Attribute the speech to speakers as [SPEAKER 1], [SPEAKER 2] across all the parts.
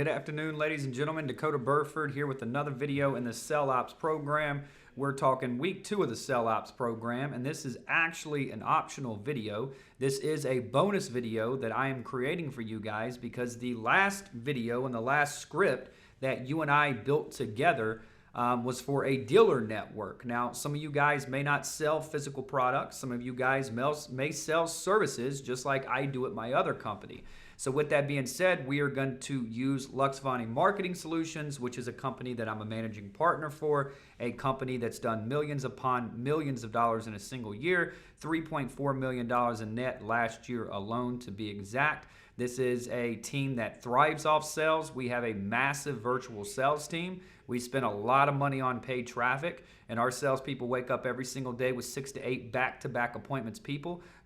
[SPEAKER 1] Good afternoon, ladies and gentlemen. Dakota Burford here with another video in the Sell Ops program. We're talking week 2 of the Sell Ops program, and this is actually an optional video. This is a bonus video that I am creating for you guys because the last video and the last script that you and I built together was for a dealer network. Now, some of you guys may not sell physical products. Some of you guys may sell services just like I do at my other company. So with that being said, we are going to use Luxvoni Marketing Solutions, which is a company that I'm a managing partner for, a company that's done millions upon millions of dollars in a single year, $3.4 million in net last year alone to be exact. This is a team that thrives off sales. We have a massive virtual sales team. We spend a lot of money on paid traffic, and our salespeople wake up every single day with 6 to 8 back-to-back appointments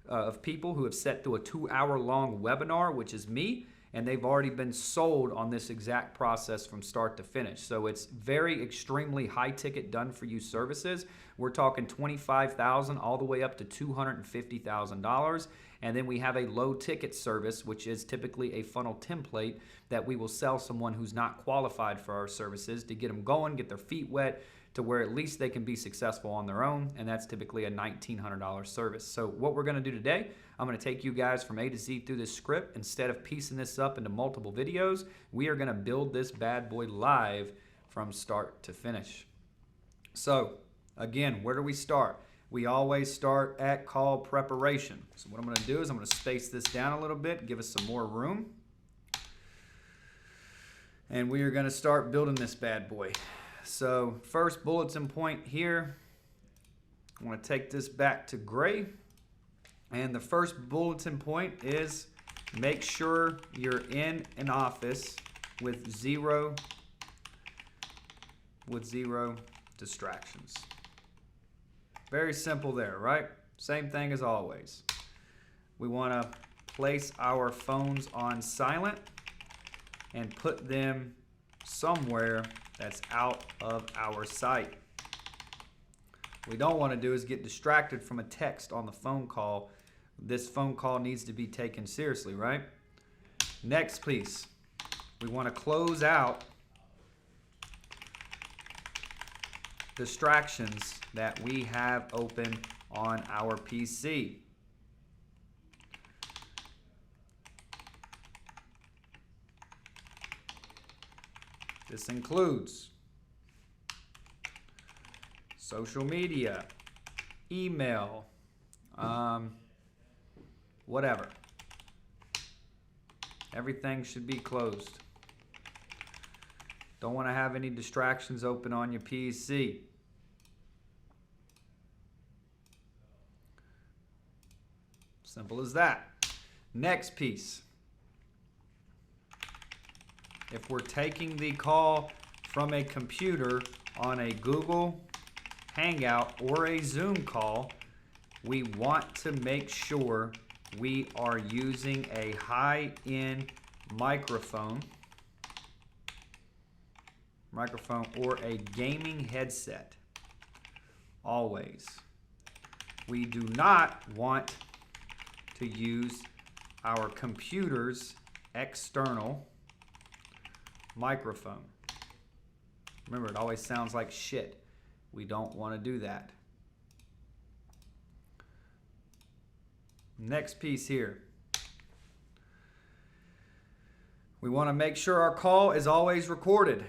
[SPEAKER 1] of people who have sat through a 2-hour-long webinar, which is me, and they've already been sold on this exact process from start to finish. So it's very extremely high-ticket done-for-you services. We're talking $25,000 all the way up to $250,000. And then we have a low-ticket service, which is typically a funnel template that we will sell someone who's not qualified for our services to get them going, get their feet wet, to where at least they can be successful on their own, and that's typically a $1,900 service. So what we're gonna do today, I'm gonna take you guys from A to Z through this script. Instead of piecing this up into multiple videos, we are gonna build this bad boy live from start to finish. So again, where do we start? We always start at call preparation. So what I'm gonna do is I'm gonna space this down a little bit, give us some more room. And we are gonna start building this bad boy. So first bulletin point here, I want to take this back to gray. And the first bulletin point is make sure you're in an office with zero distractions. Very simple there, right? Same thing as always. We want to place our phones on silent and put them somewhere that's out of our sight. What we don't want to do is get distracted from a text on the phone call. This phone call needs to be taken seriously, right? Next piece, we want to close out distractions that we have open on our PC. This includes social media, email, whatever. Everything should be closed. Don't want to have any distractions open on your PC. Simple as that. Next piece. If we're taking the call from a computer on a Google Hangout or a Zoom call, we want to make sure we are using a high-end microphone or a gaming headset. Always. We do not want to use our computer's external microphone. Remember, it always sounds like shit. We don't want to do that. Next piece here. We want to make sure our call is always recorded.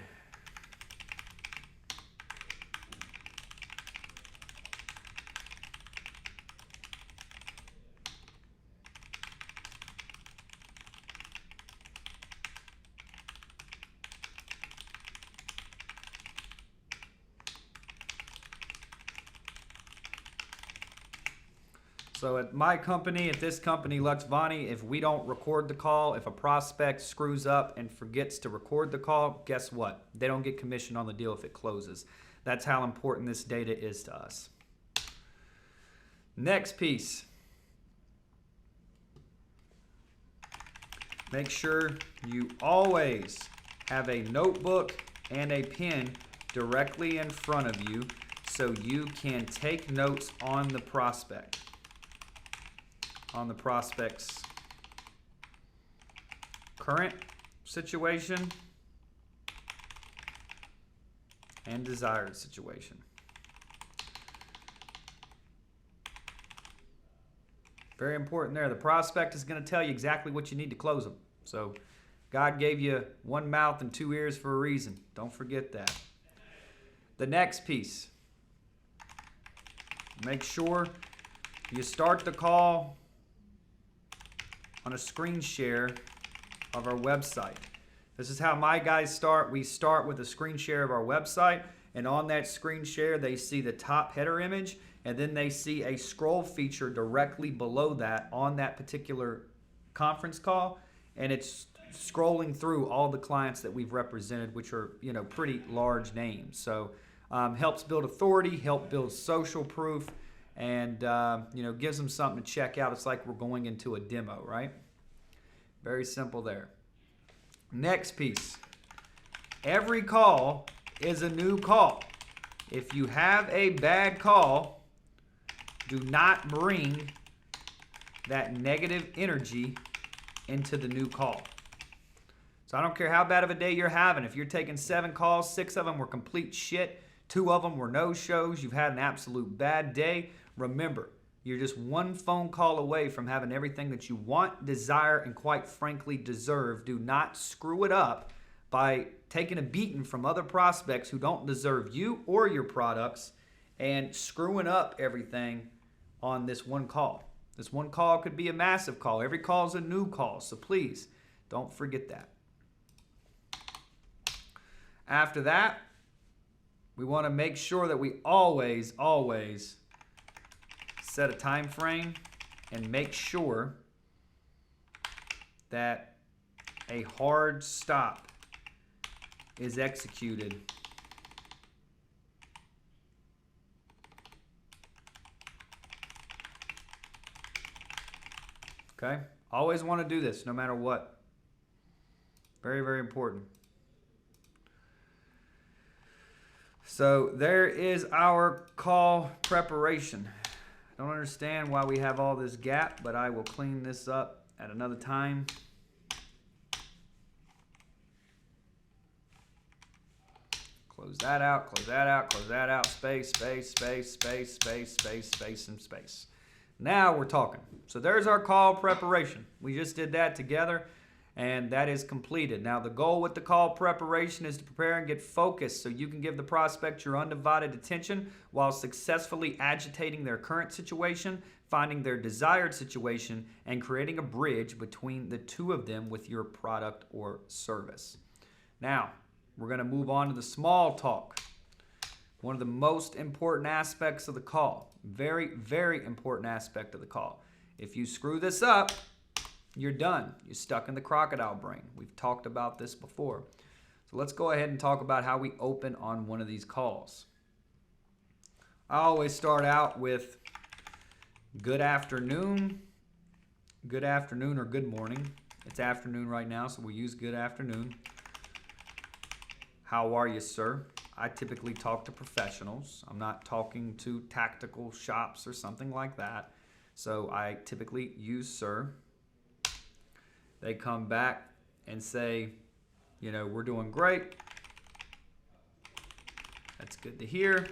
[SPEAKER 1] So at my company, at this company, Luxvoni, if we don't record the call, if a prospect screws up and forgets to record the call, guess what? They don't get commission on the deal if it closes. That's how important this data is to us. Next piece. Make sure you always have a notebook and a pen directly in front of you so you can take notes on the prospect. On the prospect's current situation and desired situation. Very important there. The prospect is going to tell you exactly what you need to close them. So God gave you one mouth and two ears for a reason. Don't forget that. The next piece. Make sure you start the call on a screen share of our website. This is how my guys start. We start with a screen share of our website, and on that screen share, they see the top header image, and then they see a scroll feature directly below that on that particular conference call, and it's scrolling through all the clients that we've represented, which are, pretty large names. So helps build authority, help build social proof, and gives them something to check out. It's like we're going into a demo, right? Very simple there. Next piece. Every call is a new call. If you have a bad call, do not bring that negative energy into the new call. So I don't care how bad of a day you're having. If you're taking 7 calls, 6 of them were complete shit, 2 of them were no-shows, you've had an absolute bad day, remember, you're just one phone call away from having everything that you want, desire, and quite frankly deserve. Do not screw it up by taking a beating from other prospects who don't deserve you or your products and screwing up everything on this one call. This one call could be a massive call. Every call is a new call, so please don't forget that. After that, we want to make sure that we always set a time frame and make sure that a hard stop is executed. Okay? Always want to do this no matter what. Very, very important. So there is our call preparation. I don't understand why we have all this gap, but I will clean this up at another time. Close that out, close that out, close that out. Space, space, space, space, space, space, space, and space. Now we're talking. So there's our call preparation. We just did that together, and that is completed. Now the goal with the call preparation is to prepare and get focused so you can give the prospect your undivided attention while successfully agitating their current situation, finding their desired situation, and creating a bridge between the two of them with your product or service. Now, we're going to move on to the small talk. One of the most important aspects of the call. Very, very important aspect of the call. If you screw this up, you're done. You're stuck in the crocodile brain. We've talked about this before. So let's go ahead and talk about how we open on one of these calls. I always start out with good afternoon or good morning. It's afternoon right now, so we'll use good afternoon. How are you, sir? I typically talk to professionals. I'm not talking to tactical shops or something like that. So I typically use sir. They come back and say, we're doing great. That's good to hear.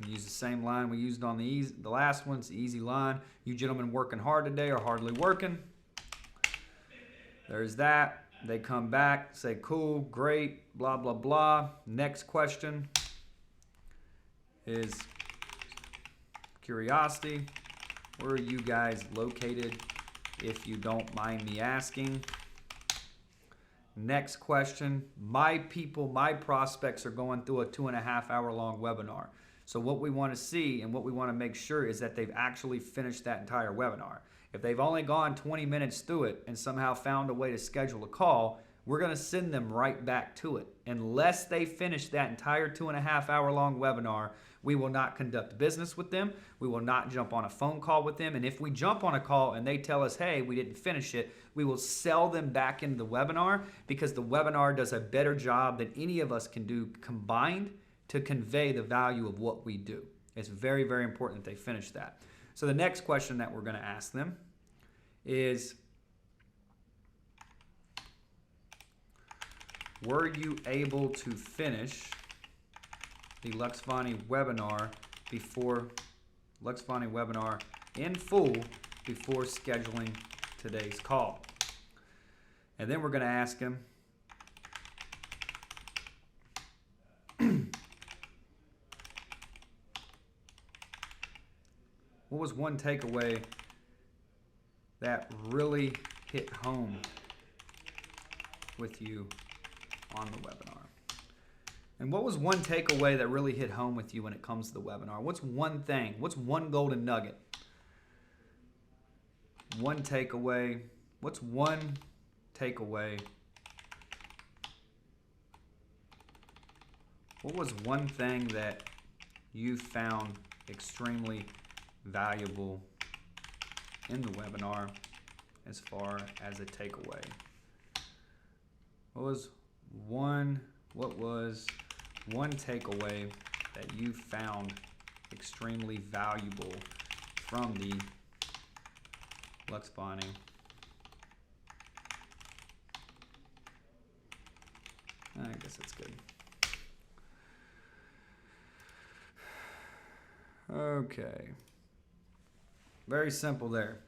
[SPEAKER 1] We use the same line we used on the last one. It's the easy line. You gentlemen working hard today or hardly working? There's that. They come back, say cool, great, blah, blah, blah. Next question is curiosity. Where are you guys located, if you don't mind me asking? Next question. My people, my prospects are going through a 2.5 hour long webinar. So what we want to see and what we want to make sure is that they've actually finished that entire webinar. If they've only gone 20 minutes through it and somehow found a way to schedule a call, we're going to send them right back to it. Unless they finish that entire 2.5 hour long webinar, we will not conduct business with them. We will not jump on a phone call with them. And if we jump on a call and they tell us, hey, we didn't finish it, we will sell them back into the webinar because the webinar does a better job than any of us can do combined to convey the value of what we do. It's very, very important that they finish that. So the next question that we're going to ask them is, were you able to finish the Luxvoni webinar in full before scheduling today's call? And then we're going to ask him, what was one takeaway that really hit home with you on the webinar? And what was one takeaway that really hit home with you when it comes to the webinar? What's one thing? What's one golden nugget? One takeaway. What's one takeaway? What was one thing that you found extremely valuable in the webinar as far as a takeaway? What was one takeaway that you found extremely valuable from the Luxvoni I guess that's good. Okay. Very simple there.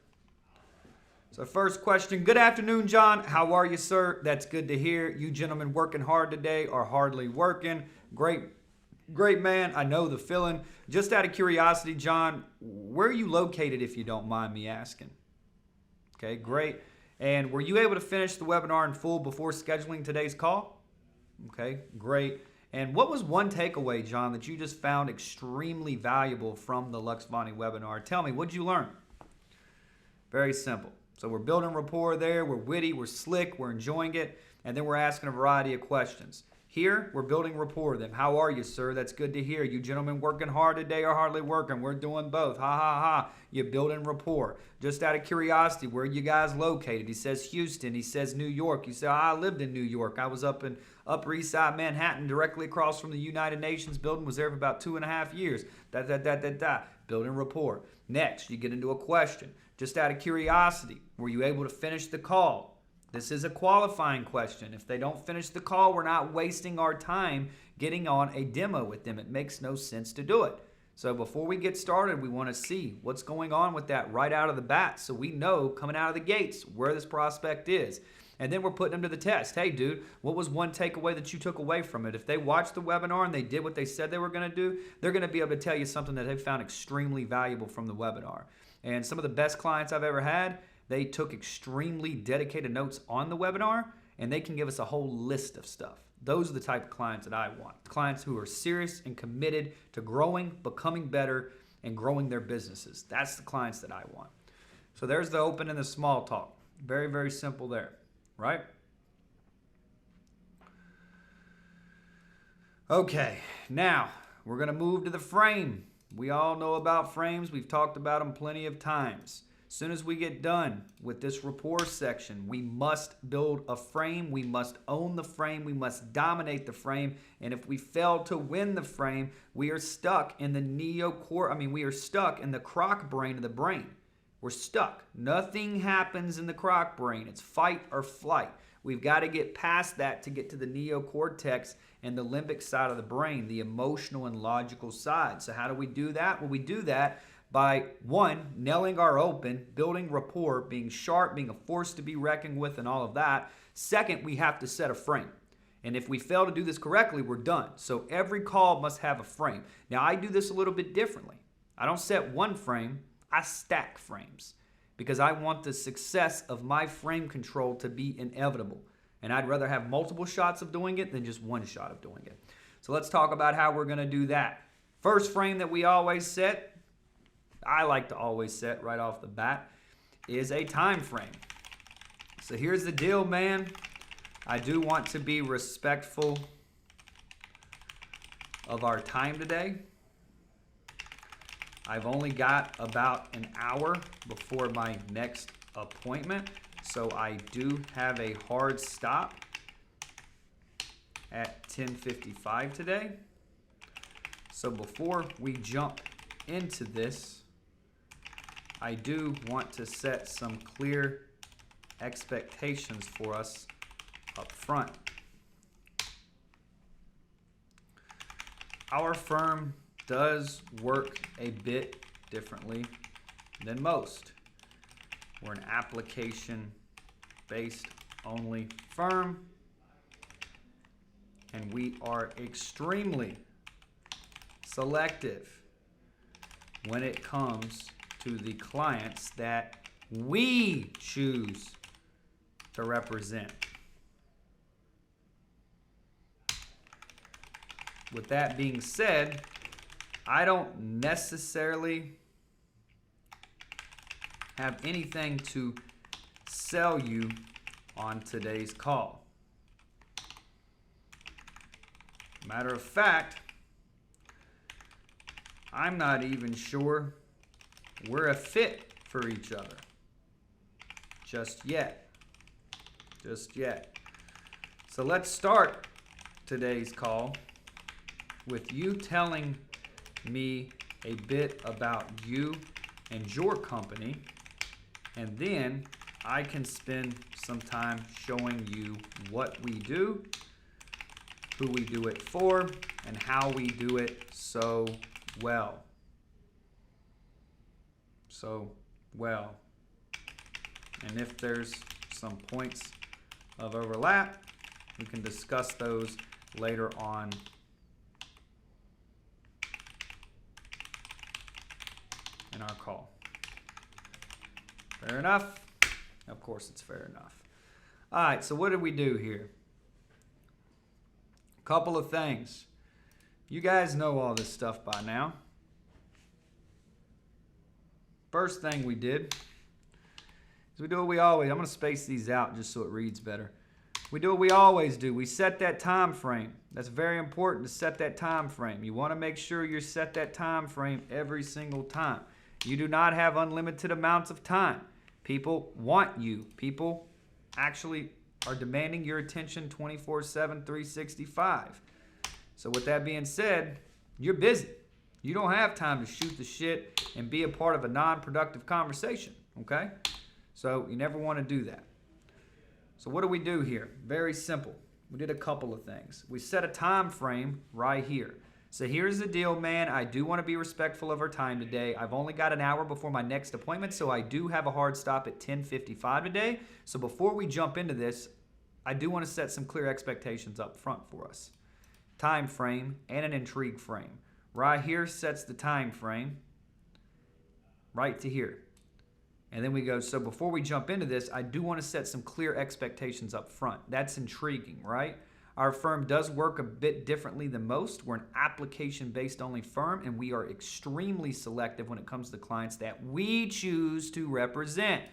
[SPEAKER 1] So first question, good afternoon, John. How are you, sir? That's good to hear. You gentlemen working hard today or hardly working? Great man. I know the feeling. Just out of curiosity, John, where are you located if you don't mind me asking? Okay, great. And were you able to finish the webinar in full before scheduling today's call? Okay, great. And what was one takeaway, John, that you just found extremely valuable from the Luxvoni webinar? Tell me, what'd you learn? Very simple. So we're building rapport there. We're witty, we're slick, we're enjoying it, and then we're asking a variety of questions. Here, we're building rapport with them. How are you, sir? That's good to hear. You gentlemen working hard today or hardly working? We're doing both. Ha, ha, ha. You're building rapport. Just out of curiosity, where are you guys located? He says Houston. He says New York. You say, I lived in New York. I was up in Upper East Side Manhattan, directly across from the United Nations building. Was there for about 2.5 years. Building rapport. Next, you get into a question. Just out of curiosity, were you able to finish the call? This is a qualifying question. If they don't finish the call, we're not wasting our time getting on a demo with them. It makes no sense to do it. So before we get started, we want to see what's going on with that right out of the bat so we know coming out of the gates where this prospect is. And then we're putting them to the test. Hey, dude, what was one takeaway that you took away from it? If they watched the webinar and they did what they said they were going to do, they're going to be able to tell you something that they found extremely valuable from the webinar. And some of the best clients I've ever had, they took extremely dedicated notes on the webinar, and they can give us a whole list of stuff. Those are the type of clients that I want. Clients who are serious and committed to growing, becoming better, and growing their businesses. That's the clients that I want. So there's the open and the small talk. Very, very simple there, right? Okay, now we're going to move to the frame. We all know about frames. We've talked about them plenty of times. As soon as we get done with this rapport section, we must build a frame. We must own the frame. We must dominate the frame. And if we fail to win the frame, we are stuck in the we are stuck in the croc brain of the brain. We're stuck. Nothing happens in the croc brain. It's fight or flight. We've got to get past that to get to the neocortex and the limbic side of the brain, the emotional and logical side. So how do we do that? Well, we do that by, one, nailing our open, building rapport, being sharp, being a force to be reckoned with, and all of that. Second, we have to set a frame. And if we fail to do this correctly, we're done. So every call must have a frame. Now, I do this a little bit differently. I don't set one frame, I stack frames because I want the success of my frame control to be inevitable. And I'd rather have multiple shots of doing it than just one shot of doing it. So let's talk about how we're going to do that. First frame that we always set, I like to always set right off the bat, is a time frame. So here's the deal, man. I do want to be respectful of our time today. I've only got about an hour before my next appointment, so I do have a hard stop at 10:55 today. So before we jump into this, I do want to set some clear expectations for us up front. Our firm does work a bit differently than most. We're an application-based only firm, and we are extremely selective when it comes to the clients that we choose to represent. With that being said, I don't necessarily have anything to sell you on today's call. Matter of fact, I'm not even sure we're a fit for each other. Just yet. Just yet. So let's start today's call with you telling me a bit about you and your company, and then I can spend some time showing you what we do, who we do it for, and how we do it so well. So well. And if there's some points of overlap, we can discuss those later on in our call. Fair enough? Of course it's fair enough. All right, so what did we do here? A couple of things. You guys know all this stuff by now. First thing we did is we do what we always, I'm going to space these out just so it reads better. We do what we always do. We set that time frame. That's very important to set that time frame. You want to make sure you set that time frame every single time. You do not have unlimited amounts of time. People want you. People actually are demanding your attention 24/7, 365. So with that being said, you're busy. You don't have time to shoot the shit and be a part of a non-productive conversation, okay? So you never want to do that. So what do we do here? Very simple. We did a couple of things. We set a time frame right here. So here's the deal, man. I do want to be respectful of our time today. I've only got an hour before my next appointment, so I do have a hard stop at 10:55 today. So before we jump into this, I do want to set some clear expectations up front for us. Time frame and an intrigue frame. Right here sets the time frame right to here. And then we go, so before we jump into this, I do want to set some clear expectations up front. That's intriguing, right? Our firm does work a bit differently than most. We're an application-based only firm, and we are extremely selective when it comes to clients that we choose to represent.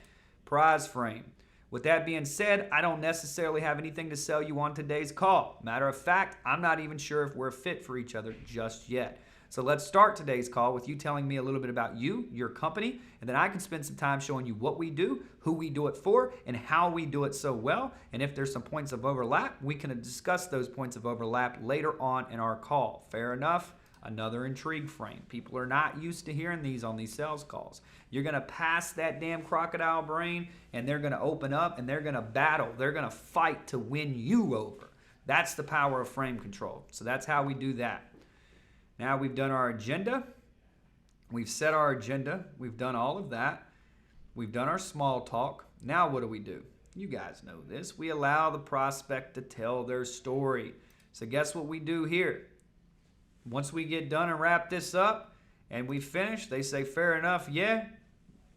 [SPEAKER 1] Prize frame. With that being said, I don't necessarily have anything to sell you on today's call. Matter of fact, I'm not even sure if we're a fit for each other just yet. So let's start today's call with you telling me a little bit about you, your company, and then I can spend some time showing you what we do, who we do it for, and how we do it so well. And if there's some points of overlap, we can discuss those points of overlap later on in our call. Fair enough? Another intrigue frame. People are not used to hearing these on these sales calls. You're going to pass that damn crocodile brain, and they're going to open up, and they're going to battle. They're going to fight to win you over. That's the power of frame control. So that's how we do that. Now we've done our agenda. We've set our agenda. We've done all of that. We've done our small talk. Now what do? You guys know this. We allow the prospect to tell their story. So guess what we do here? Once we get done and wrap this up and we finish, they say, fair enough, yeah.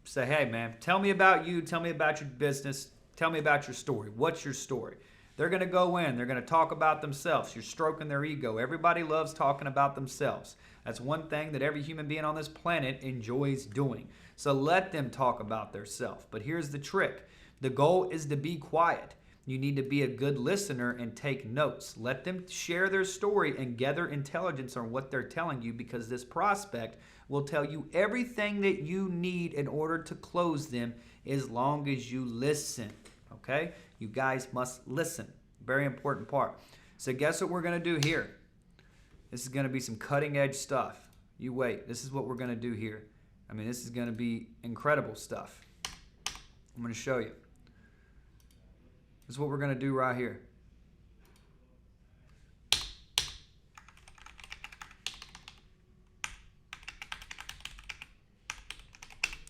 [SPEAKER 1] Say, hey man, tell me about you. Tell me about your business. Tell me about your story. What's your story? They're going to go in. They're going to talk about themselves. You're stroking their ego. Everybody loves talking about themselves. That's one thing that every human being on this planet enjoys doing. So let them talk about themselves. But here's the trick. The goal is to be quiet. You need to be a good listener and take notes. Let them share their story and gather intelligence on what they're telling you, because this prospect will tell you everything that you need in order to close them as long as you listen. Okay? You guys must listen. Very important part. So guess what we're going to do here? This is going to be some cutting edge stuff. You wait. This is what we're going to do here. I mean, this is going to be incredible stuff. I'm going to show you. This is what we're going to do right here.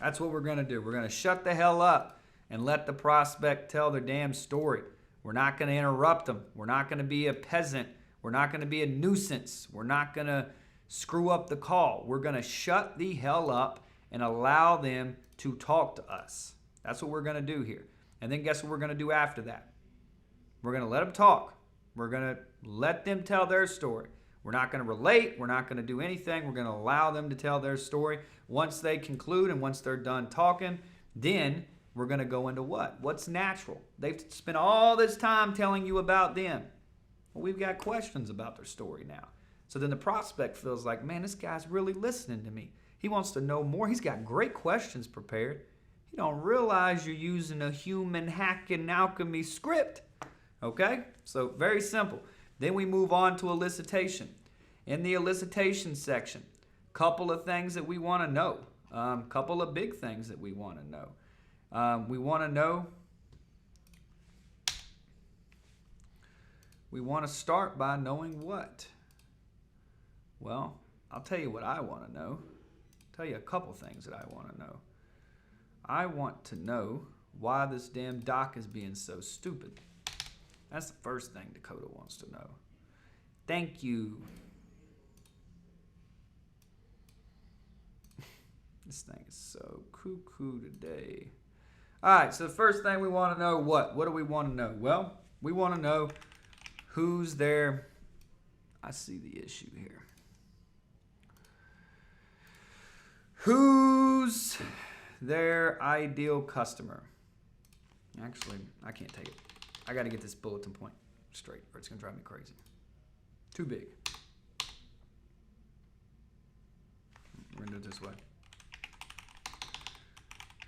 [SPEAKER 1] That's what we're going to do. We're going to shut the hell up and let the prospect tell their damn story. We're not going to interrupt them. We're not going to be a peasant. We're not going to be a nuisance. We're not going to screw up the call. We're going to shut the hell up and allow them to talk to us. That's what we're going to do here. And then guess what we're going to do after that? We're going to let them talk. We're going to let them tell their story. We're not going to relate. We're not going to do anything. We're going to allow them to tell their story. Once they conclude and once they're done talking, then we're going to go into what? What's natural? They've spent all this time telling you about them. Well, we've got questions about their story now. So then the prospect feels like, man, this guy's really listening to me. He wants to know more. He's got great questions prepared. You don't realize you're using a human hacking alchemy script. Okay? So very simple. Then we move on to elicitation. In the elicitation section, couple of things that we want to know. Couple of big things that we want to know. We want to start by knowing what? Well, I'll tell you what I want to know. I'll tell you a couple things that I want to know. I want to know why this damn doc is being so stupid. That's the first thing Dakota wants to know. Thank you. This thing is so cuckoo today. All right, so the first thing we want to know, what? What do we want to know? Well, we want to know who's their, I see the issue here. Who's their ideal customer? Actually, I can't take it. I got to get this bulletin point straight or it's going to drive me crazy. Too big. We're going to do it this way.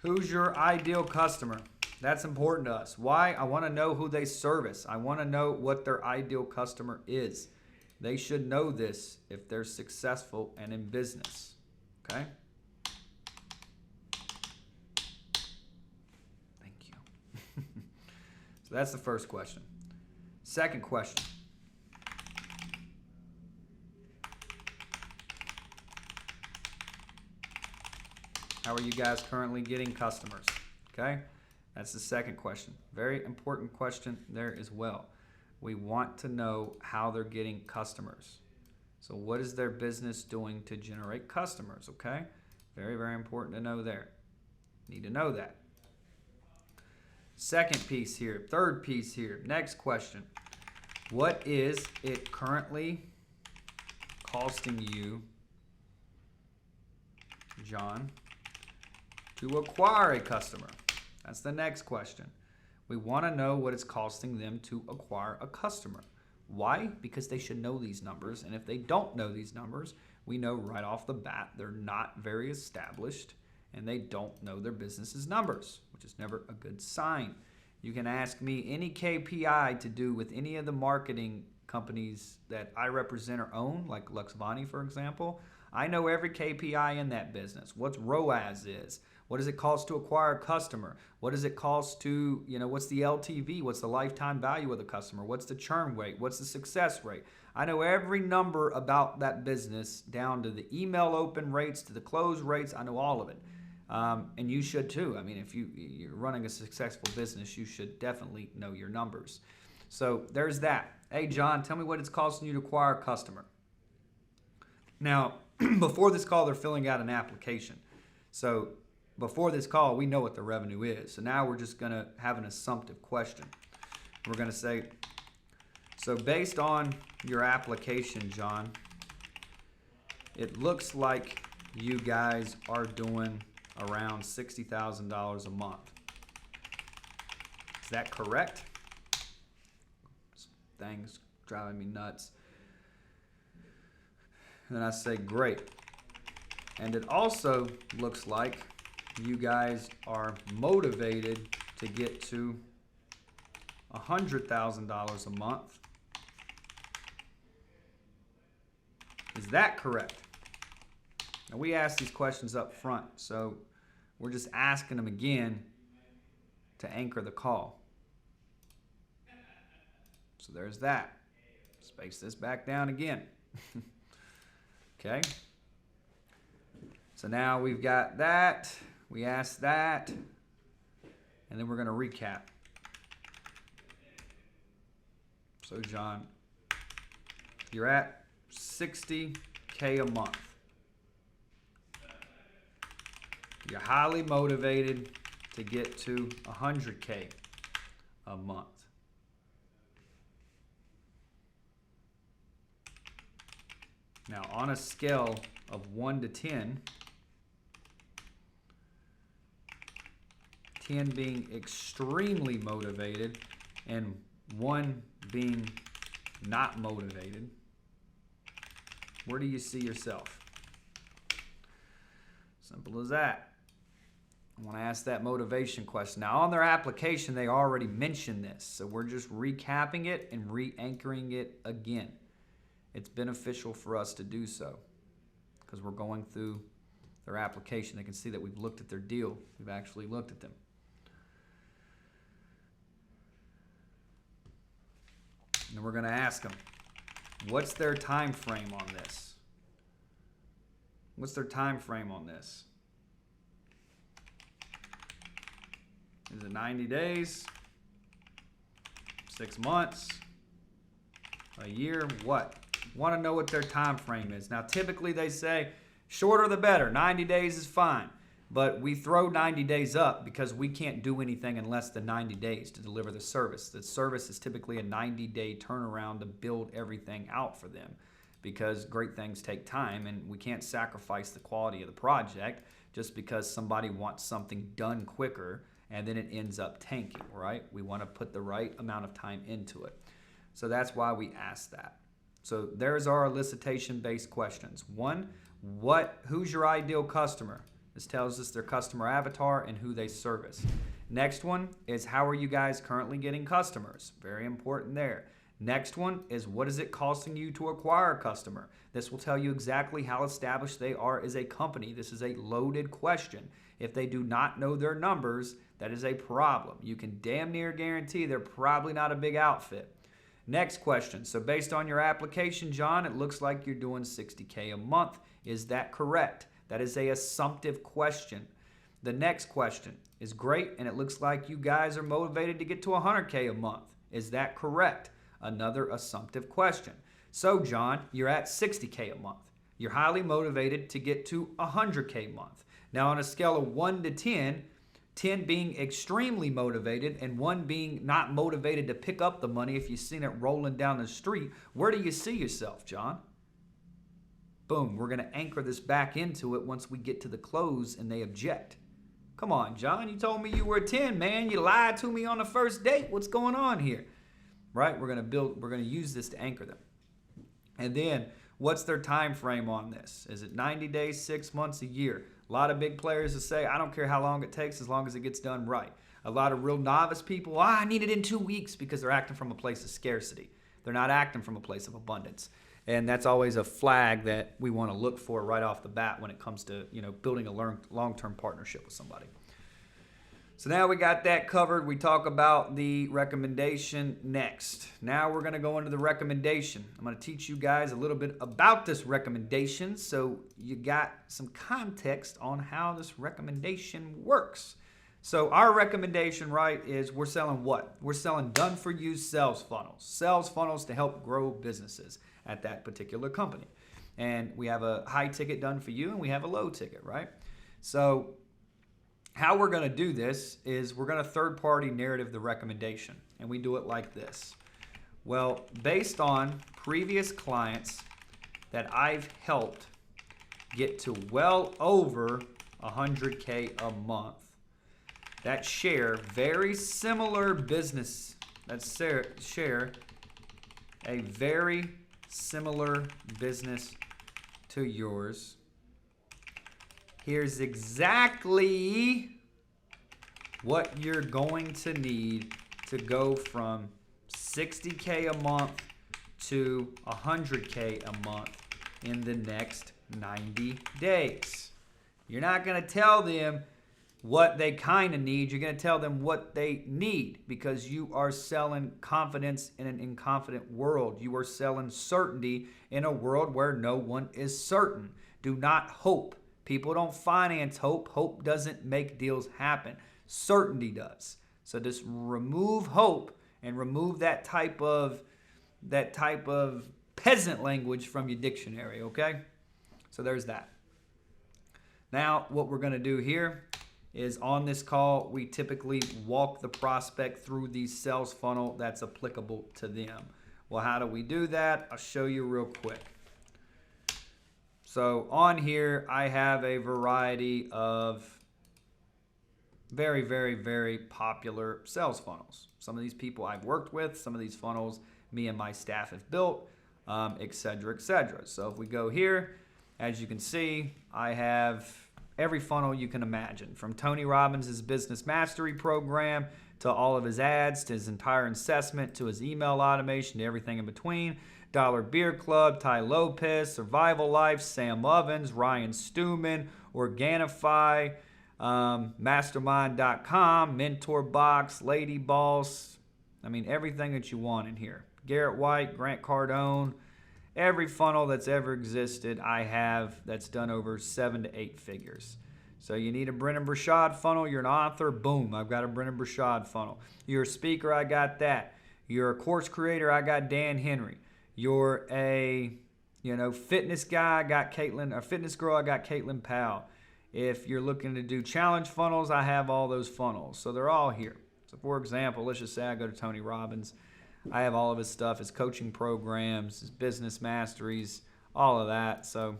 [SPEAKER 1] Who's your ideal customer? That's important to us. Why? I want to know who they service. I want to know what their ideal customer is. They should know this if they're successful and in business. Okay? Thank you. So that's the first question. Second question. How are you guys currently getting customers? Okay? That's the second question. Very important question there as well. We want to know how they're getting customers. So what is their business doing to generate customers? Okay? Very, very important to know there. Need to know that. Second piece here. Third piece here. Next question. What is it currently costing you, John, to acquire a customer? That's the next question. We want to know what it's costing them to acquire a customer. Why? Because they should know these numbers. And if they don't know these numbers, we know right off the bat they're not very established and they don't know their business's numbers, which is never a good sign. You can ask me any KPI to do with any of the marketing companies that I represent or own, like Luxvoni, for example. I know every KPI in that business. What's ROAS is. What does it cost to acquire a customer? What does it cost to, what's the LTV? What's the lifetime value of the customer? What's the churn rate? What's the success rate? I know every number about that business down to the email open rates, to the close rates. I know all of it. And you should too. I mean, if you're running a successful business, you should definitely know your numbers. So there's that. Hey, John, tell me what it's costing you to acquire a customer. Now, before this call, they're filling out an application. So before this call, we know what the revenue is. So now we're just going to have an assumptive question. We're going to say, so based on your application, John, it looks like you guys are doing around $60,000 a month. Is that correct? This thing's driving me nuts. And then I say, great. And it also looks like you guys are motivated to get to $100,000 a month. Is that correct? And we ask these questions up front, so we're just asking them again to anchor the call. So there's that. Space this back down again. Okay. So now we've got that. We asked that. And then we're going to recap. So John, you're at $60K a month. You're highly motivated to get to $100K a month. Now, on a scale of 1 to 10, 10 being extremely motivated and 1 being not motivated, where do you see yourself? Simple as that. I want to ask that motivation question. Now, on their application, they already mentioned this, so we're just recapping it and re-anchoring it again. It's beneficial for us to do so because we're going through their application. They can see that we've looked at their deal. We've actually looked at them. And we're going to ask them, what's their time frame on this? What's their time frame on this? Is it 90 days? 6 months? A year? What? Want to know what their time frame is. Now, typically they say shorter the better. 90 days is fine. But we throw 90 days up because we can't do anything in less than 90 days to deliver the service. The service is typically a 90-day turnaround to build everything out for them because great things take time and we can't sacrifice the quality of the project just because somebody wants something done quicker and then it ends up tanking, right? We want to put the right amount of time into it. So that's why we ask that. So there's our elicitation-based questions. 1, who's your ideal customer? This tells us their customer avatar and who they service. Next one is how are you guys currently getting customers? Very important there. Next one is what is it costing you to acquire a customer? This will tell you exactly how established they are as a company. This is a loaded question. If they do not know their numbers, that is a problem. You can damn near guarantee they're probably not a big outfit. Next question. So based on your application, John, it looks like you're doing $60K a month. Is that correct? That is an assumptive question. The next question is great, and it looks like you guys are motivated to get to $100K a month. Is that correct? Another assumptive question. So, John, you're at $60K a month. You're highly motivated to get to $100K a month. Now, on a scale of 1 to 10, 10 being extremely motivated and 1 being not motivated to pick up the money if you've seen it rolling down the street, where do you see yourself, John? Boom, we're going to anchor this back into it once we get to the close and they object. Come on, John, you told me you were a 10, man. You lied to me on the first date. What's going on here? Right? We're going to use this to anchor them. And then, what's their time frame on this? Is it 90 days, 6 months, a year? A lot of big players will say, I don't care how long it takes as long as it gets done right. A lot of real novice people, I need it in 2 weeks because they're acting from a place of scarcity. They're not acting from a place of abundance. And that's always a flag that we want to look for right off the bat when it comes to, building a long-term partnership with somebody. So now we got that covered. We talk about the recommendation next. Now we're going to go into the recommendation. I'm going to teach you guys a little bit about this recommendation so you got some context on how this recommendation works. So our recommendation, right, is we're selling what? We're selling done-for-you sales funnels. Sales funnels to help grow businesses at that particular company. And we have a high ticket done for you and we have a low ticket, right? So how we're going to do this is we're going to third-party narrative the recommendation. And we do it like this. Well, based on previous clients that I've helped get to well over $100K a month, that share very similar business, share a very similar business to yours. Here's exactly what you're going to need to go from $60K a month to $100K a month in the next 90 days. You're not going to tell them what they kind of need. You're going to tell them what they need, because you are selling confidence in an inconfident world. You are selling certainty in a world where no one is certain. Do not hope. People don't finance hope. Hope doesn't make deals happen. Certainty does. So just remove hope and remove that type of peasant language from your dictionary, okay? So there's that. Now, what we're going to do here is on this call, we typically walk the prospect through the sales funnel that's applicable to them. Well, how do we do that? I'll show you real quick. So on here, I have a variety of very, very, very popular sales funnels. Some of these people I've worked with, some of these funnels me and my staff have built, et cetera, et cetera. So if we go here, as you can see, I have every funnel you can imagine, from Tony Robbins' business mastery program to all of his ads, to his entire assessment, to his email automation, to everything in between. Dollar Beer Club, Ty Lopez, Survival Life, Sam Ovens, Ryan Stewman, Organifi, Mastermind.com, Mentor Box, Lady Boss. I mean, everything that you want in here. Garrett White, Grant Cardone, every funnel that's ever existed, I have that's done over 7 to 8 figures. So you need a Brennan Burchard funnel. You're an author. Boom, I've got a Brennan Burchard funnel. You're a speaker. I got that. You're a course creator. I got Dan Henry. You're a fitness guy. I got Caitlin. A fitness girl. I got Caitlin Powell. If you're looking to do challenge funnels, I have all those funnels. So they're all here. So for example, let's just say I go to Tony Robbins. I have all of his stuff, his coaching programs, his business masteries, all of that. So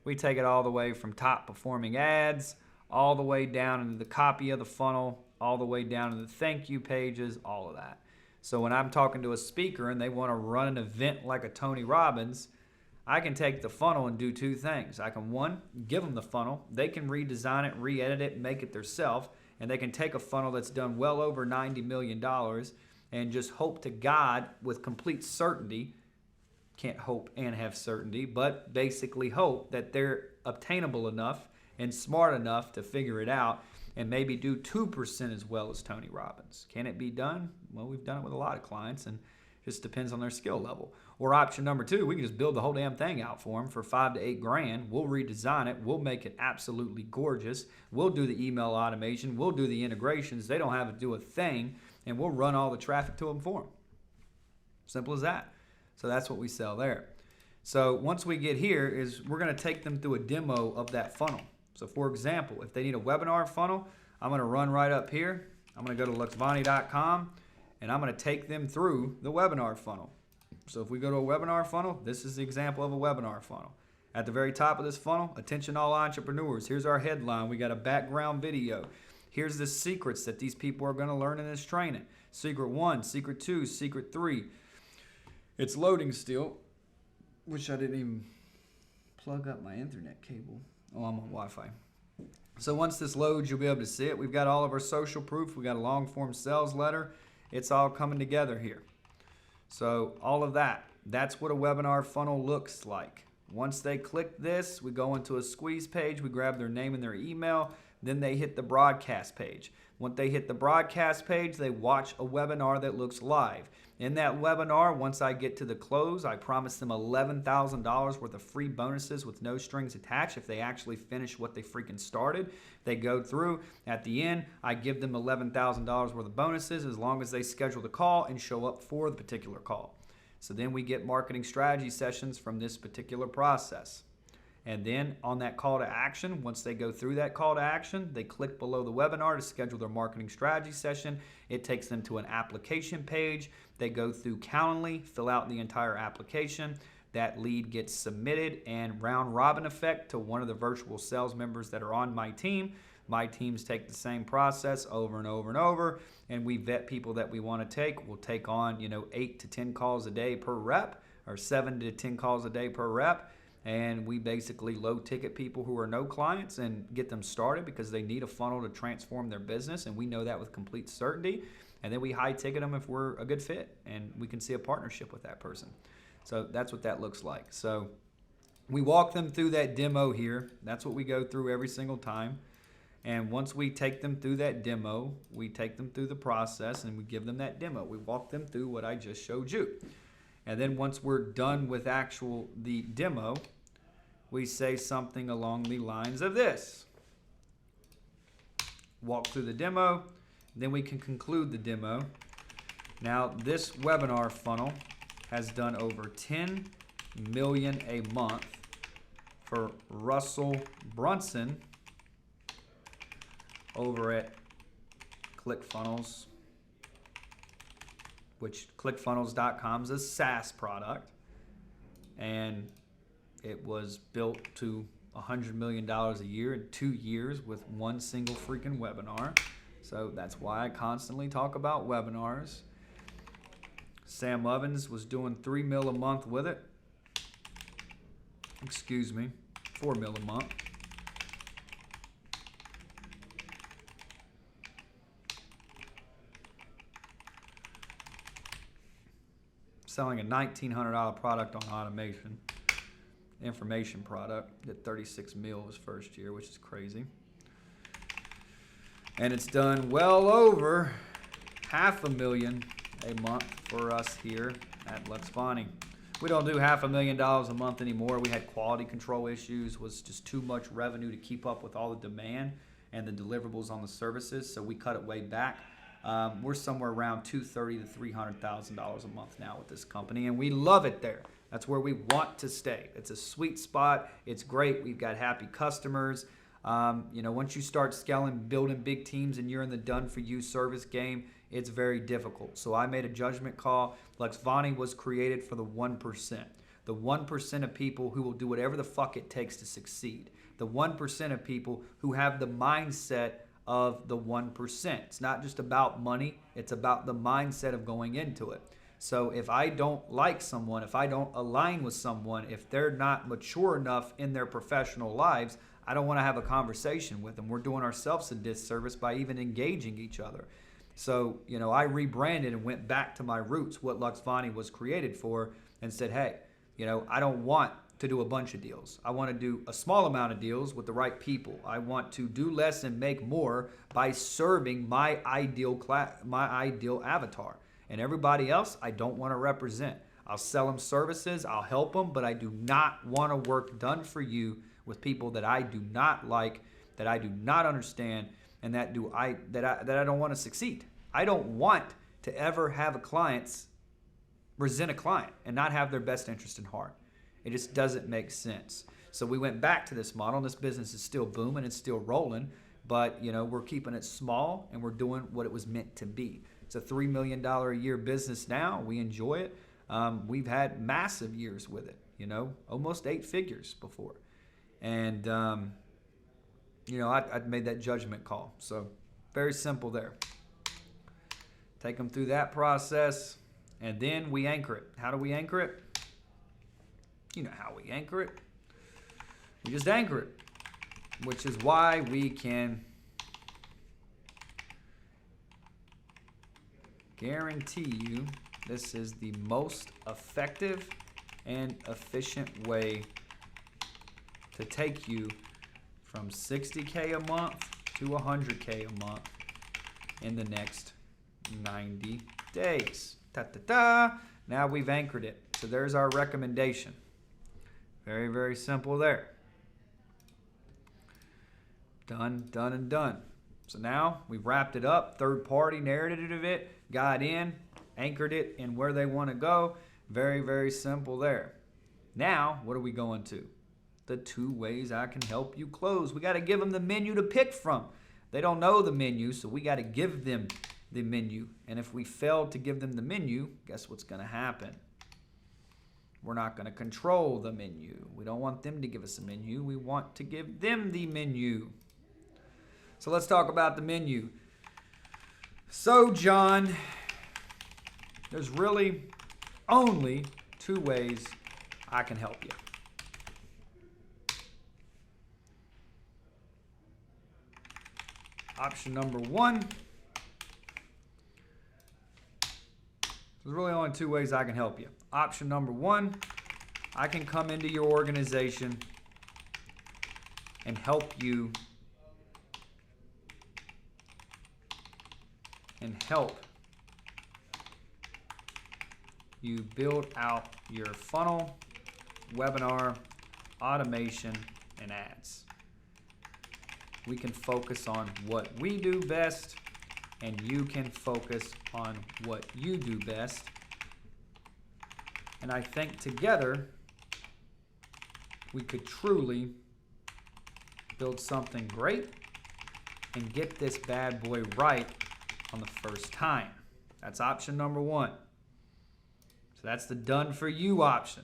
[SPEAKER 1] we take it all the way from top performing ads, all the way down into the copy of the funnel, all the way down to the thank you pages, all of that. So when I'm talking to a speaker and they want to run an event like a Tony Robbins, I can take the funnel and do 2 things. I can, 1, give them the funnel. They can redesign it, re-edit it, make it themselves, and they can take a funnel that's done well over $90 million and just hope to God with complete certainty, can't hope and have certainty, but basically hope that they're obtainable enough and smart enough to figure it out and maybe do 2% as well as Tony Robbins. Can it be done? Well, we've done it with a lot of clients, and it just depends on their skill level. Or option number 2, we can just build the whole damn thing out for them for $5 to $8 grand. We'll redesign it. We'll make it absolutely gorgeous. We'll do the email automation. We'll do the integrations. They don't have to do a thing, and we'll run all the traffic to them for them. Simple as that. So that's what we sell there. So once we get here is we're going to take them through a demo of that funnel. So for example, if they need a webinar funnel, I'm going to run right up here. I'm going to go to Luxvoni.com, and I'm going to take them through the webinar funnel. So if we go to a webinar funnel, this is the example of a webinar funnel. At the very top of this funnel, attention all entrepreneurs. Here's our headline. We got a background video. Here's the secrets that these people are going to learn in this training. Secret 1, secret 2, secret 3. It's loading still. Wish I didn't even plug up my internet cable. Oh, I'm on Wi-Fi. So once this loads, you'll be able to see it. We've got all of our social proof. We've got a long form sales letter. It's all coming together here. So all of that, that's what a webinar funnel looks like. Once they click this, we go into a squeeze page. We grab their name and their email. Then they hit the broadcast page. Once they hit the broadcast page, they watch a webinar that looks live. In that webinar, once I get to the close, I promise them $11,000 worth of free bonuses with no strings attached if they actually finish what they freaking started. They go through. At the end, I give them $11,000 worth of bonuses as long as they schedule the call and show up for the particular call. So then we get marketing strategy sessions from this particular process. And then on that call to action, once they go through that call to action, they click below the webinar to schedule their marketing strategy session. It takes them to an application page. They go through Calendly, fill out the entire application. That lead gets submitted, and round robin effect to one of the virtual sales members that are on my team. My teams take the same process over and over and over, and we vet people that we want to take. We'll take on 8 to 10 calls a day per rep, or 7 to 10 calls a day per rep. And we basically low ticket people who are no clients and get them started because they need a funnel to transform their business. And we know that with complete certainty. And then we high ticket them if we're a good fit and we can see a partnership with that person. So that's what that looks like. So We walk them through that demo here. That's what we go through every single time. And once we take them through that demo, we take them through the process and we give them that demo. We walk them through what I just showed you. And then once we're done with the demo, we say something along the lines of this. Walk through the demo, then we can conclude the demo. Now, this webinar funnel has done over 10 million a month for Russell Brunson over at ClickFunnels, which ClickFunnels.com is a SaaS product, and it was built to $100 million a year in 2 years with one single freaking webinar. So that's why I constantly talk about webinars. Sam Ovens was doing 3 mil a month with it. Excuse me, 4 mil a month. Selling a $1,900 product on automation, information product, did 36 mil his first year, which is crazy. And it's done well over $500,000 a month for us here at Luxvoni. We don't do $500,000 a month anymore. We had quality control issues, was just too much revenue to keep up with all the demand and the deliverables on the services, so we cut it way back. We're somewhere around $230,000 to $300,000 a month now with this company, and we love it there. That's where we want to stay. It's a sweet spot. It's great. We've got happy customers. Once you start scaling, building big teams, and you're in the done-for-you service game, it's very difficult. So I made a judgment call. Luxvoni was created for the 1%. The 1% of people who will do whatever the fuck it takes to succeed. The 1% of people who have the mindset of the 1%. It's not just about money. It's about the mindset of going into it. So if I don't like someone, if I don't align with someone, if they're not mature enough in their professional lives, I don't want to have a conversation with them. We're doing ourselves a disservice by even engaging each other. So, I rebranded and went back to my roots, what Luxvoni was created for, and said, hey, I don't want to do a bunch of deals. I want to do a small amount of deals with the right people. I want to do less and make more by serving my ideal avatar. And everybody else, I don't want to represent. I'll sell them services, I'll help them, but I do not want to work done for you with people that I do not like, that I do not understand, and that I don't want to succeed. I don't want to ever have a client resent a client and not have their best interest in heart. It just doesn't make sense. So we went back to this model, and this business is still booming, it's still rolling, but we're keeping it small and we're doing what it was meant to be. It's a $3 million a year business now. We enjoy it. We've had massive years with it, almost 8 figures before. And, I made that judgment call. So very simple there. Take them through that process, and then we anchor it. How do we anchor it? You know how we anchor it. We just anchor it, which is why we can guarantee you this is the most effective and efficient way to take you from $60K a month to $100K a month in the next 90 days. Ta-ta-ta. Now we've anchored it. So there's our recommendation. Very, very simple there. Done, done, and done. So now we've wrapped it up, third-party narrative it, got in, anchored it in where they want to go. Very, very simple there. Now, what are we going to? The 2 ways I can help you close. We got to give them the menu to pick from. They don't know the menu, so we got to give them the menu. And if we fail to give them the menu, guess what's going to happen? We're not going to control the menu. We don't want them to give us a menu. We want to give them the menu. So let's talk about the menu. So, John, there's really only 2 ways I can help you. Option number 1. There's really only 2 ways I can help you. Option number 1, I can come into your organization and help you build out your funnel, webinar, automation, and ads. We can focus on what we do best, and you can focus on what you do best. And I think together, we could truly build something great and get this bad boy right on the first time. That's option number one. So that's the done for you option.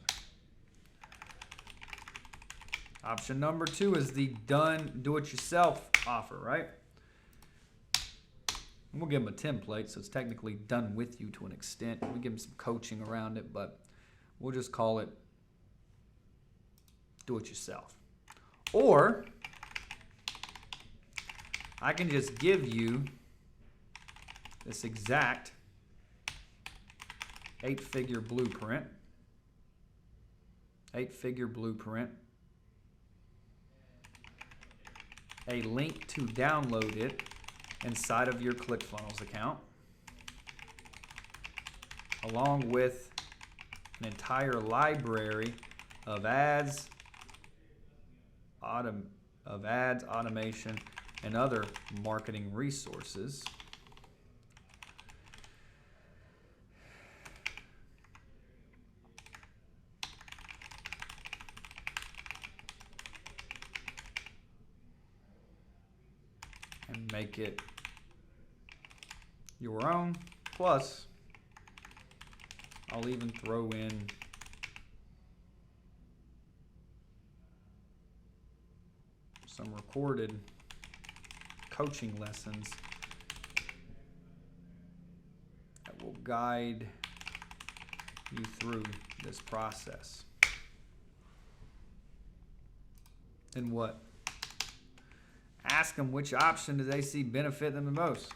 [SPEAKER 1] Option number two is the done do-it-yourself offer, right? And we'll give them a template, so it's technically done with you to an extent. We give them some coaching around it, but we'll just call it do-it-yourself. Or I can just give you this exact 8-figure blueprint. 8-figure blueprint. A link to download it inside of your ClickFunnels account, along with an entire library of ads, automation, and other marketing resources. And make it your own. Plus, I'll even throw in some recorded coaching lessons that will guide you through this process. And what? Ask them which option do they see benefit them the most.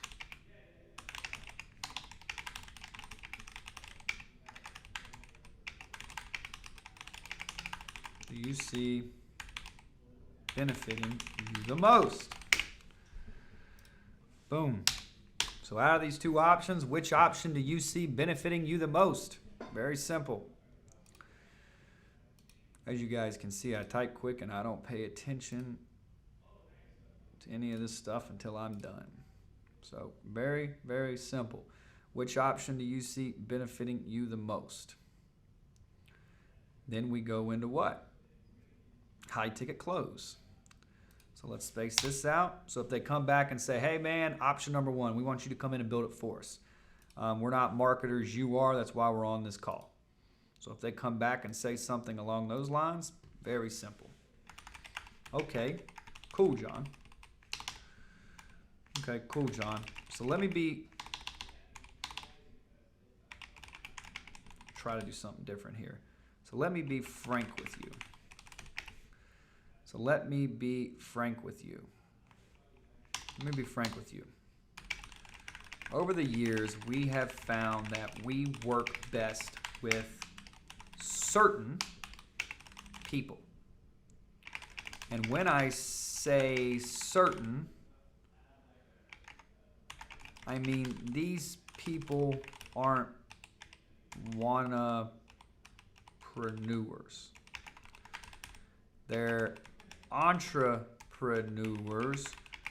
[SPEAKER 1] Do you see benefiting you the most? Boom. So out of these two options, which option do you see benefiting you the most? Very simple. As you guys can see, I type quick and I don't pay attention to any of this stuff until I'm done. So very, very simple. Which option do you see benefiting you the most? Then we go into what? High ticket close. So let's space this out. So if they come back and say, hey man, option number one, we want you to come in and build it for us. We're not marketers, you are, that's why we're on this call. So if they come back and say something along those lines, very simple. Okay, cool, John. Okay, cool, John. So let me try to do something different here. So let me be frank with you. Let me be frank with you. Over the years, we have found that we work best with certain people. And when I say certain, I mean these people aren't wanna-preneurs. They're entrepreneurs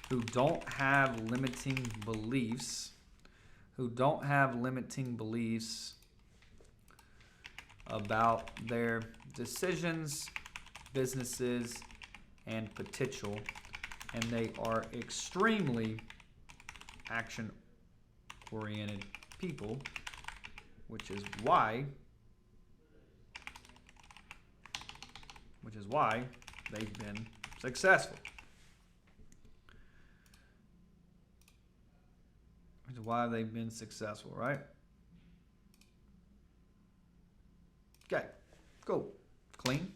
[SPEAKER 1] who don't have limiting beliefs, about their decisions, businesses, and potential, and they are extremely action-oriented people, which is why they've been successful. Which is why they've been successful, right? Okay, cool, clean.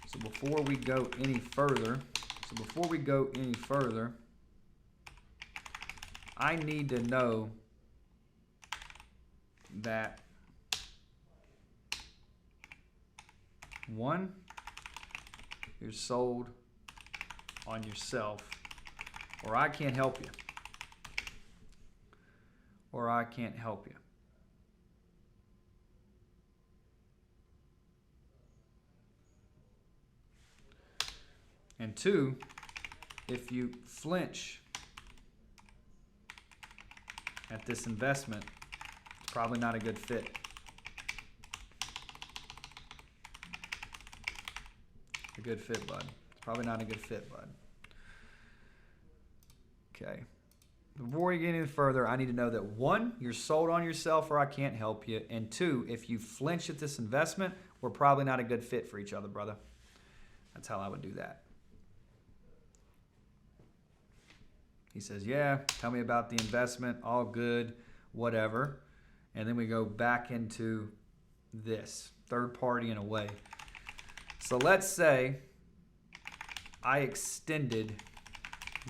[SPEAKER 1] So before we go any further, I need to know that one, you're sold on yourself, or I can't help you. Or I can't help you. And two, if you flinch at this investment, it's probably not a good fit. A good fit, bud. It's probably not a good fit, bud. Okay. Before we get any further, I need to know that one, you're sold on yourself or I can't help you. And two, if you flinch at this investment, we're probably not a good fit for each other, brother. That's how I would do that. He says, yeah, tell me about the investment, all good, whatever. And then we go back into this, third party in a way. So let's say I extended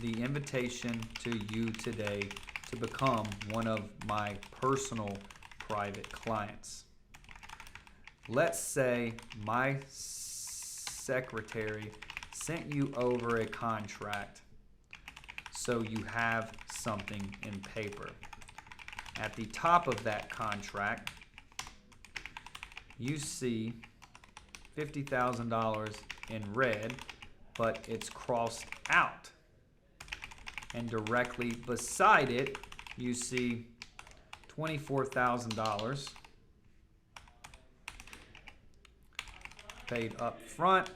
[SPEAKER 1] the invitation to you today to become one of my personal private clients. Let's say my secretary sent you over a contract so you have something in paper. At the top of that contract, you see $50,000 in red, but it's crossed out. And directly beside it, you see $24,000 paid up front,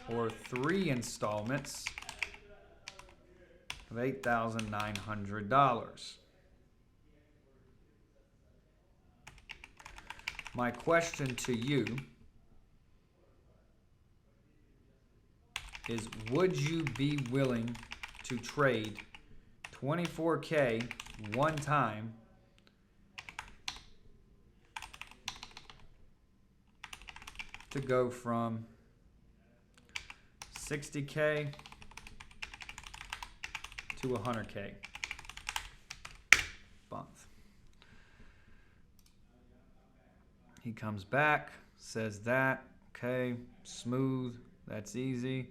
[SPEAKER 1] or 3 installments of $8,900. My question to you is, would you be willing to trade $24K one time to go from $60K to $100K month? He comes back, says that, okay, smooth, that's easy.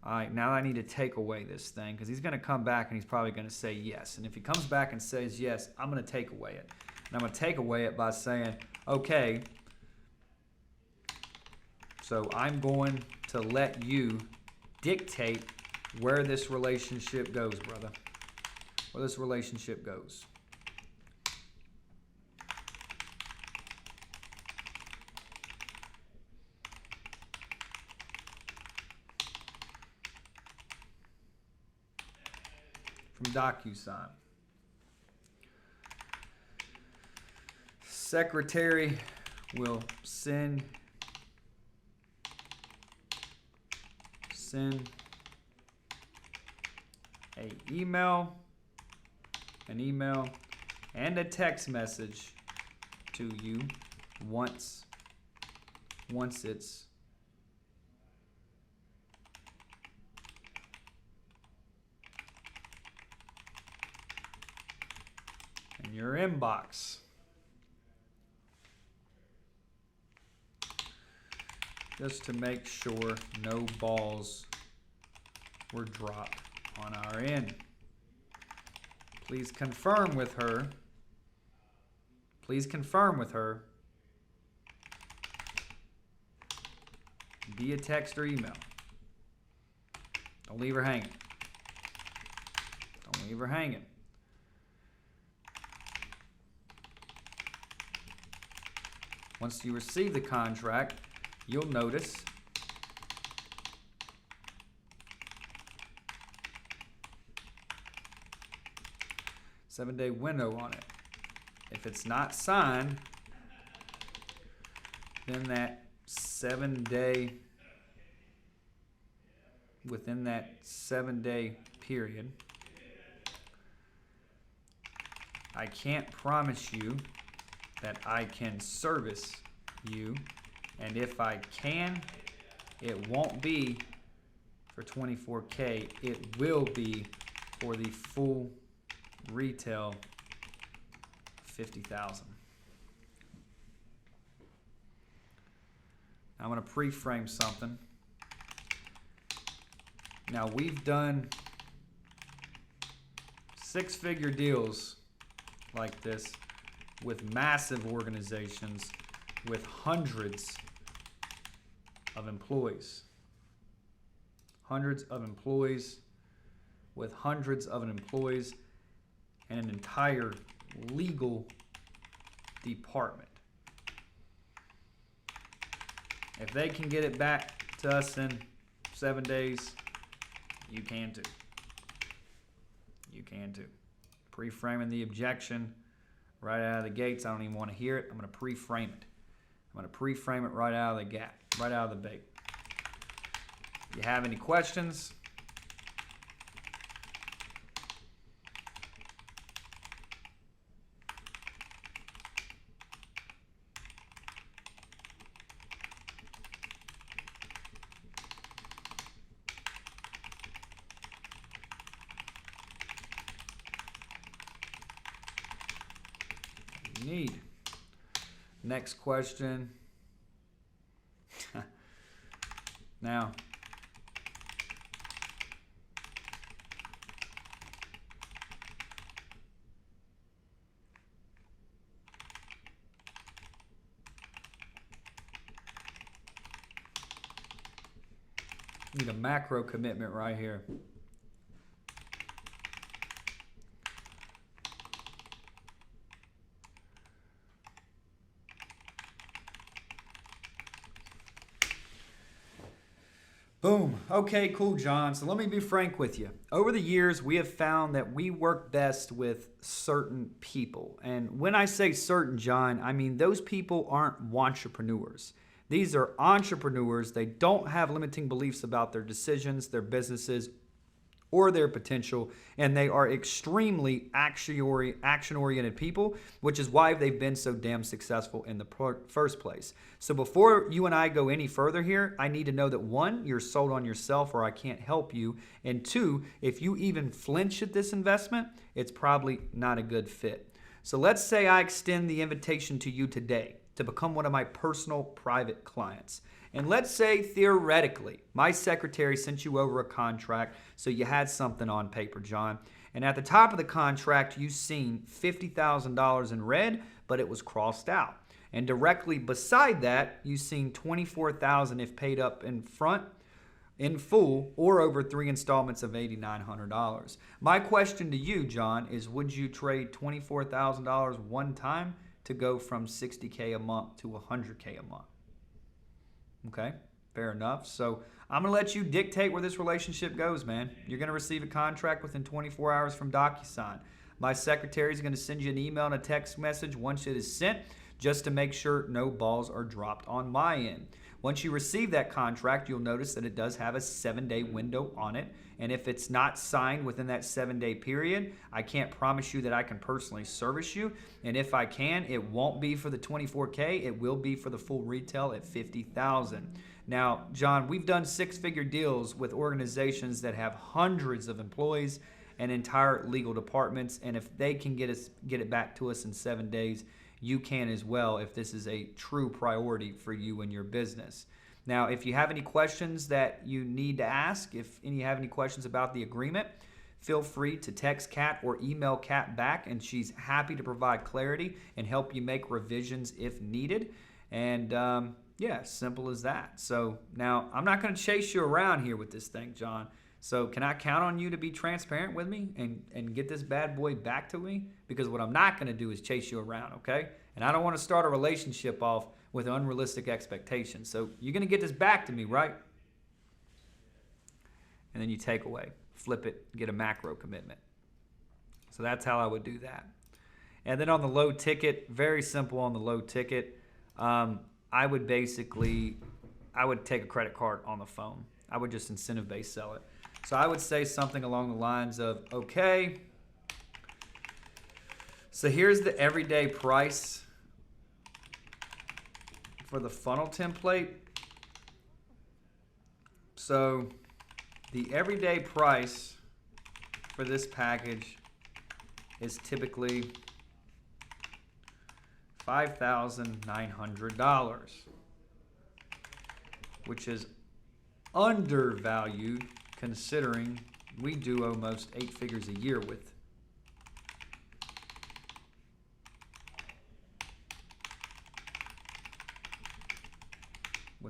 [SPEAKER 1] All right, now I need to take away this thing, because he's going to come back and he's probably going to say yes. And if he comes back and says yes, I'm going to take away it. And I'm going to take away it by saying, okay, so I'm going to let you dictate where this relationship goes, brother. Where this relationship goes. From DocuSign. Secretary will send an email and a text message to you once it's in your inbox. Just to make sure no balls were dropped on our end. Please confirm with her. Please confirm with her via text or email. Don't leave her hanging. Don't leave her hanging. Once you receive the contract, you'll notice seven-day window on it. If it's not signed, then that 7-day, within that 7-day period, I can't promise you that I can service you, and if I can, it won't be for $24K. It will be for the full retail $50,000. I'm going to pre-frame something. Now, we've done six-figure deals like this with massive organizations with hundreds of employees. Hundreds of employees with hundreds of employees and an entire legal department. If they can get it back to us in 7 days, you can too. You can too. Pre-framing the objection right out of the gates. I don't even want to hear it. I'm going to pre-frame it. I'm going to pre-frame it right out of the gap, right out of the bait. If you have any questions, need. Next question. Now, need a macro commitment right here. Boom. Okay, cool, John. So let me be frank with you. Over the years, we have found that we work best with certain people. And when I say certain, John, I mean those people aren't entrepreneurs. These are entrepreneurs. They don't have limiting beliefs about their decisions, their businesses, or their potential, and they are extremely action-oriented people, which is why they've been so damn successful in the first place. So before you and I go any further here, I need to know that one, you're sold on yourself or I can't help you, and two, if you even flinch at this investment, it's probably not a good fit. So let's say I extend the invitation to you today to become one of my personal private clients. And let's say, theoretically, my secretary sent you over a contract so you had something on paper, John. And at the top of the contract, you seen $50,000 in red, but it was crossed out. And directly beside that, you seen $24,000 if paid up in front, in full, or over 3 installments of $8,900. My question to you, John, is would you trade $24,000 one time to go from $60K a month to $100K a month? Okay, fair enough. So I'm going to let you dictate where this relationship goes, man. You're going to receive a contract within 24 hours from DocuSign. My secretary is going to send you an email and a text message once it is sent, just to make sure no balls are dropped on my end. Once you receive that contract, you'll notice that it does have a 7-day window on it. And if it's not signed within that 7-day period, I can't promise you that I can personally service you. And if I can, it won't be for the $24K. It will be for the full retail at $50,000. Now, John, we've done 6-figure deals with organizations that have hundreds of employees and entire legal departments. And if they can get it back to us in 7 days, you can as well if this is a true priority for you and your business. Now, if you have any questions that you need to ask, if you have any questions about the agreement, feel free to text Kat or email Kat back, and she's happy to provide clarity and help you make revisions if needed. And yeah, simple as that. So now, I'm not going to chase you around here with this thing, John. So can I count on you to be transparent with me and get this bad boy back to me? Because what I'm not going to do is chase you around, okay? And I don't want to start a relationship off with unrealistic expectations. So you're going to get this back to me, right? And then you take away, flip it, get a macro commitment. So that's how I would do that. And then on the low ticket, very simple on the low ticket, I would take a credit card on the phone. I would just incentive-based sell it. So I would say something along the lines of, okay, so here's the everyday price for the funnel template. So the everyday price for this package is typically $5,900. which is undervalued considering we do almost 8 figures a year with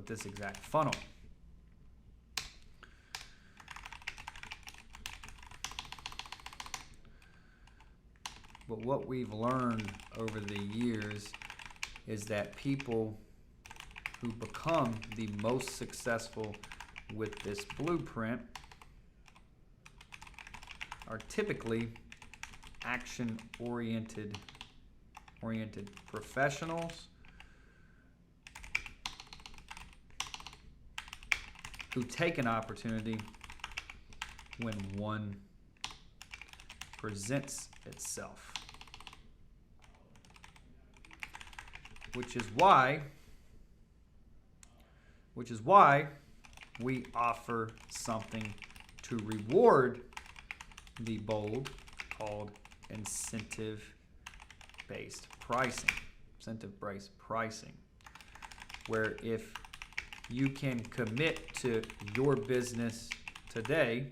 [SPEAKER 1] this exact funnel. But what we've learned over the years is that people who become the most successful with this blueprint are typically action-oriented professionals who take an opportunity when one presents itself. Which is why we offer something to reward the bold called incentive-based pricing. Incentive-based pricing, where if you can commit to your business today,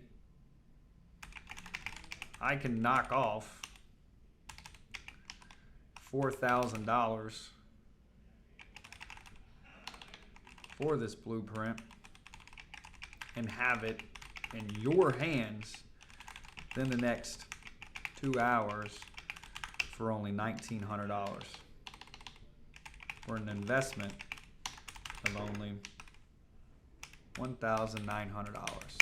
[SPEAKER 1] I can knock off $4,000 for this blueprint and have it in your hands within the next 2 hours for only $1,900 for an investment of only $1,900.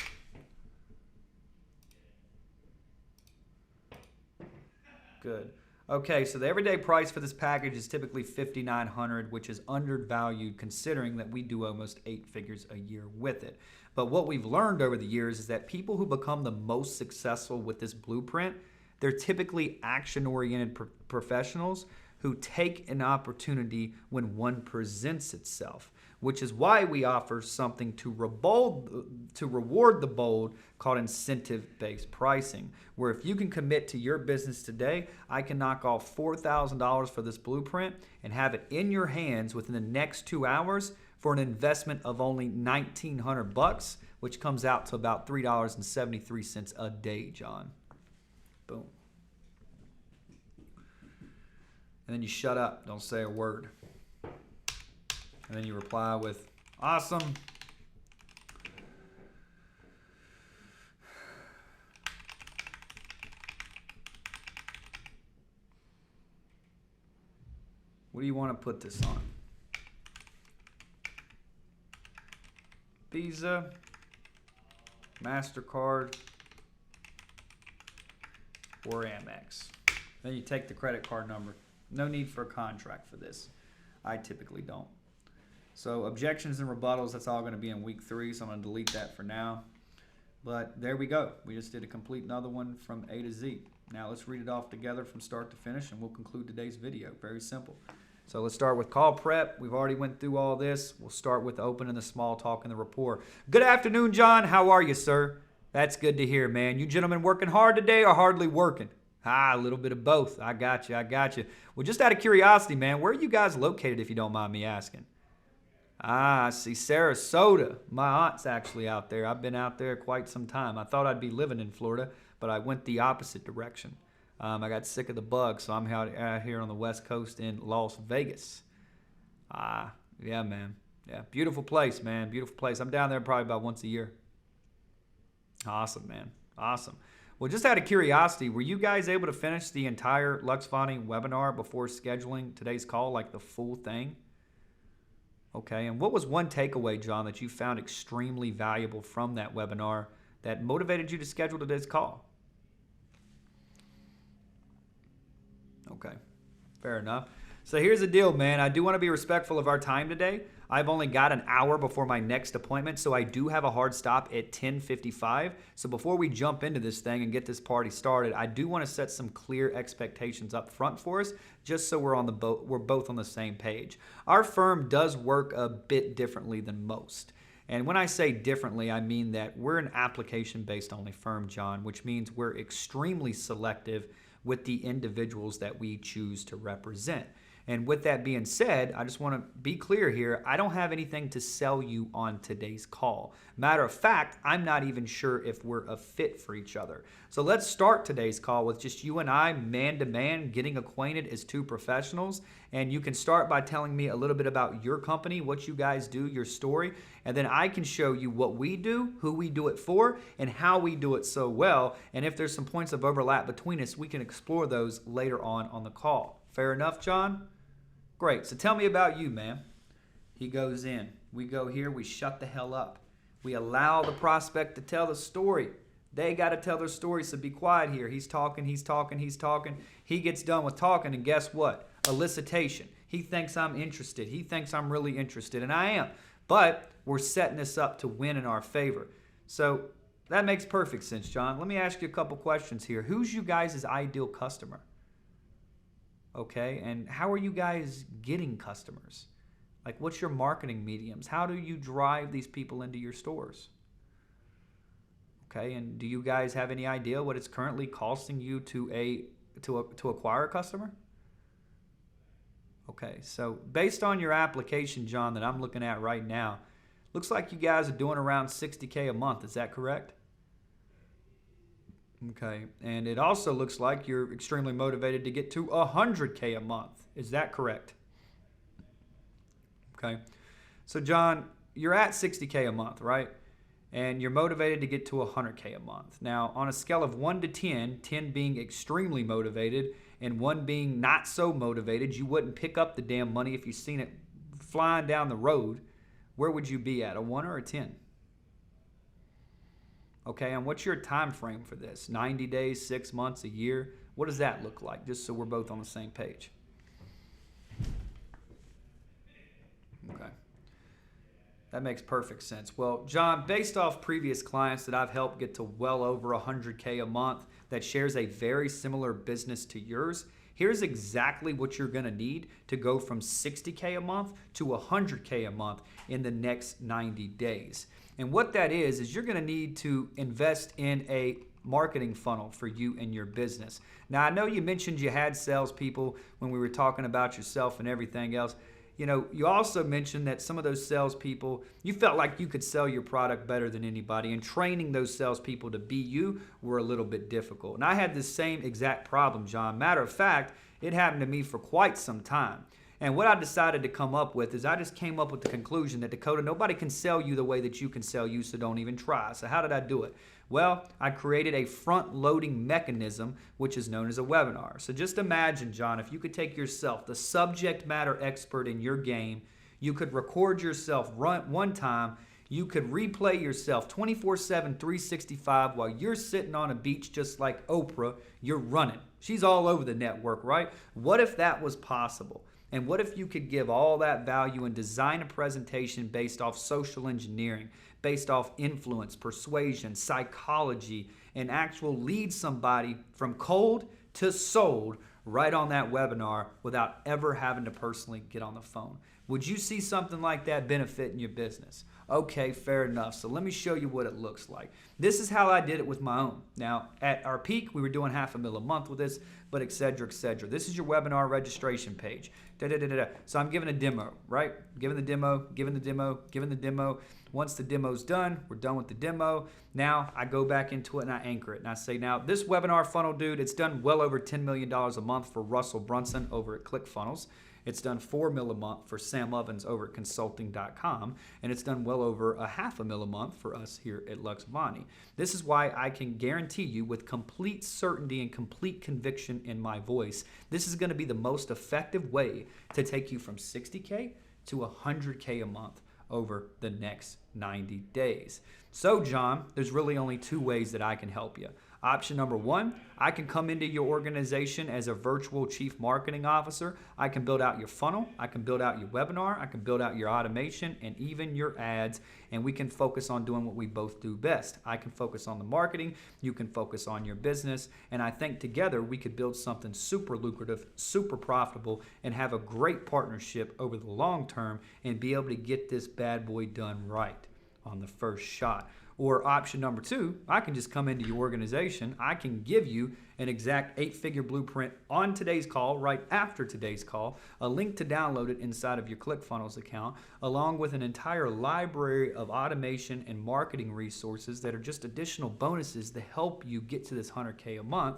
[SPEAKER 1] Good. Okay, so the everyday price for this package is typically $5,900, which is undervalued considering that we do almost 8 figures a year with it. But what we've learned over the years is that people who become the most successful with this blueprint, they're typically action-oriented professionals who take an opportunity when one presents itself, which is why we offer something to reward the bold called incentive-based pricing, where if you can commit to your business today, I can knock off $4,000 for this blueprint and have it in your hands within the next 2 hours for an investment of only $1,900, which comes out to about $3.73 a day, John. Boom. And then you shut up, don't say a word. And then you reply with, awesome. What do you want to put this on? Visa, MasterCard, or Amex. Then you take the credit card number. No need for a contract for this. I typically don't. So objections and rebuttals, that's all going to be in week 3, so I'm going to delete that for now. But there we go. We just did a complete another one from A to Z. Now let's read it off together from start to finish, and we'll conclude today's video. Very simple. So let's start with call prep. We've already went through all this. We'll start with the open and the small talk and the rapport. Good afternoon, John. How are you, sir? That's good to hear, man. You gentlemen working hard today or hardly working? A little bit of both. I got you. Well, just out of curiosity, man, where are you guys located, if you don't mind me asking? I see, Sarasota. My aunt's actually out there. I've been out there quite some time. I thought I'd be living in Florida, but I went the opposite direction. I got sick of the bug, so I'm out here on the West Coast in Las Vegas. Yeah, man. Yeah, beautiful place, man. Beautiful place. I'm down there probably about once a year. Awesome, man. Awesome. Well, just out of curiosity, were you guys able to finish the entire Luxvoni webinar before scheduling today's call, like the full thing? Okay, and what was one takeaway, John, that you found extremely valuable from that webinar that motivated you to schedule today's call? Okay, fair enough. So here's the deal, man. I do want to be respectful of our time today. I've only got an hour before my next appointment, so I do have a hard stop at 10:55. So before we jump into this thing and get this party started, I do want to set some clear expectations up front for us, just so we're both on the same page. Our firm does work a bit differently than most. And when I say differently, I mean that we're an application-based only firm, John, which means we're extremely selective with the individuals that we choose to represent. And with that being said, I just want to be clear here. I don't have anything to sell you on today's call. Matter of fact, I'm not even sure if we're a fit for each other. So let's start today's call with just you and I, man to man, getting acquainted as two professionals. And you can start by telling me a little bit about your company, what you guys do, your story, and then I can show you what we do, who we do it for, and how we do it so well. And if there's some points of overlap between us, we can explore those later on the call. Fair enough, John? Great. So tell me about you, man. He goes in. We go here. We shut the hell up. We allow the prospect to tell the story. They got to tell their story, so be quiet here. He's talking, he's talking, he's talking. He gets done with talking, and guess what? Elicitation. He thinks I'm interested. He thinks I'm really interested, and I am. But we're setting this up to win in our favor. So that makes perfect sense, John. Let me ask you a couple questions here. Who's you guys' ideal customer? Okay, and how are you guys getting customers? Like, what's your marketing mediums? How do you drive these people into your stores? Okay, and do you guys have any idea what it's currently costing you to acquire a customer? Okay, so based on your application, John, that I'm looking at right now, looks like you guys are doing around $60K a month. Is that correct? Okay, and it also looks like you're extremely motivated to get to $100K a month. Is that correct? Okay, so John, you're at $60K a month, right? And you're motivated to get to $100K a month. Now, on a scale of 1 to 10, 10 being extremely motivated and 1 being not so motivated, you wouldn't pick up the damn money if you seen it flying down the road. Where would you be at, a 1 or a 10? Okay, and what's your time frame for this? 90 days, 6 months, a year? What does that look like, just so we're both on the same page? Okay. That makes perfect sense. Well, John, based off previous clients that I've helped get to well over $100K a month that shares a very similar business to yours, here's exactly what you're going to need to go from $60K a month to $100K a month in the next 90 days. And what that is you're going to need to invest in a marketing funnel for you and your business. Now, I know you mentioned you had salespeople when we were talking about yourself and everything else. You know, you also mentioned that some of those salespeople, you felt like you could sell your product better than anybody, and training those salespeople to be you were a little bit difficult. And I had this same exact problem, John. Matter of fact, it happened to me for quite some time. And what I decided to come up with is I just came up with the conclusion that, Dakota, nobody can sell you the way that you can sell you, so don't even try. So how did I do it? Well, I created a front-loading mechanism, which is known as a webinar. So just imagine, John, if you could take yourself, the subject matter expert in your game, you could record yourself one time, you could replay yourself 24/7, 365 while you're sitting on a beach just like Oprah, you're running. She's all over the network, right? What if that was possible? And what if you could give all that value and design a presentation based off social engineering, based off influence, persuasion, psychology, and actual lead somebody from cold to sold right on that webinar without ever having to personally get on the phone? Would you see something like that benefit in your business? Okay, fair enough. So let me show you what it looks like. This is how I did it with my own. Now, at our peak, we were doing $500,000 a month with this, but et cetera, et cetera. This is your webinar registration page. So I'm giving a demo, right? Giving the demo, giving the demo, giving the demo. Once the demo's done, we're done with the demo. Now I go back into it and I anchor it. And I say, now this webinar funnel, dude, it's done well over $10 million a month for Russell Brunson over at ClickFunnels. It's done $4 million a month for Sam Ovens over at consulting.com, and it's done well over $500,000 a month for us here at Luxvoni. This is why I can guarantee you with complete certainty and complete conviction in my voice, this is going to be the most effective way to take you from $60K to $100K a month over the next 90 days. So, John, there's really only 2 ways that I can help you. Option number 1, I can come into your organization as a virtual chief marketing officer. I can build out your funnel. I can build out your webinar. I can build out your automation and even your ads. And we can focus on doing what we both do best. I can focus on the marketing. You can focus on your business. And I think together we could build something super lucrative, super profitable, and have a great partnership over the long term and be able to get this bad boy done right on the first shot. Or option number 2, I can just come into your organization. I can give you an exact 8-figure blueprint on today's call, right after today's call, a link to download it inside of your ClickFunnels account, along with an entire library of automation and marketing resources that are just additional bonuses to help you get to this 100K a month.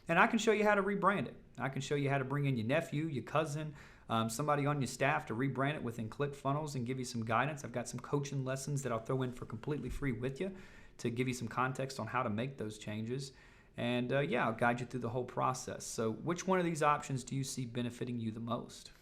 [SPEAKER 1] And I can show you how to rebrand it. I can show you how to bring in your nephew, your cousin, somebody on your staff to rebrand it within ClickFunnels and give you some guidance. I've got some coaching lessons that I'll throw in for completely free with you to give you some context on how to make those changes. And yeah, I'll guide you through the whole process. So which one of these options do you see benefiting you the most?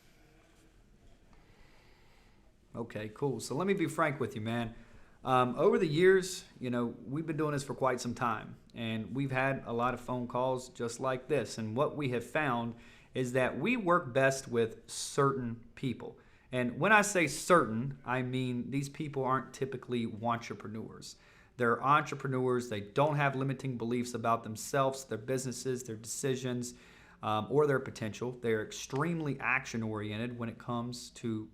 [SPEAKER 1] Okay, cool. So let me be frank with you, man. Over the years, we've been doing this for quite some time, and we've had a lot of phone calls just like this. And what we have found is that we work best with certain people. And when I say certain, I mean these people aren't typically entrepreneurs. They're entrepreneurs. They don't have limiting beliefs about themselves, their businesses, their decisions, or their potential. They're extremely action-oriented when it comes to,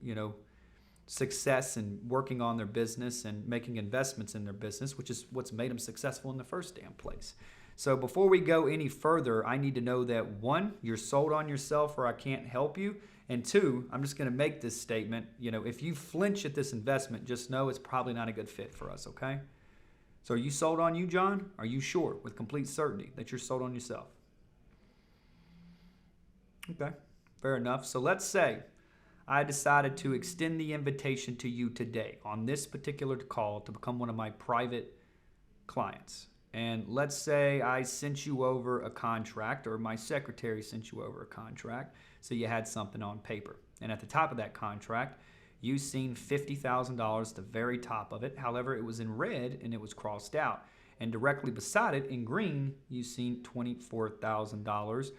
[SPEAKER 1] success and working on their business and making investments in their business, which is what's made them successful in the first damn place. So before we go any further, I need to know that 1, you're sold on yourself or I can't help you. And 2, I'm just going to make this statement. If you flinch at this investment, just know it's probably not a good fit for us, okay? So are you sold on you, John? Are you sure with complete certainty that you're sold on yourself? Okay, fair enough. So let's say I decided to extend the invitation to you today on this particular call to become one of my private clients. And let's say I sent you over a contract, or my secretary sent you over a contract, so you had something on paper. And at the top of that contract, you seen $50,000, the very top of it. However, it was in red and it was crossed out. And directly beside it in green, you seen $24,000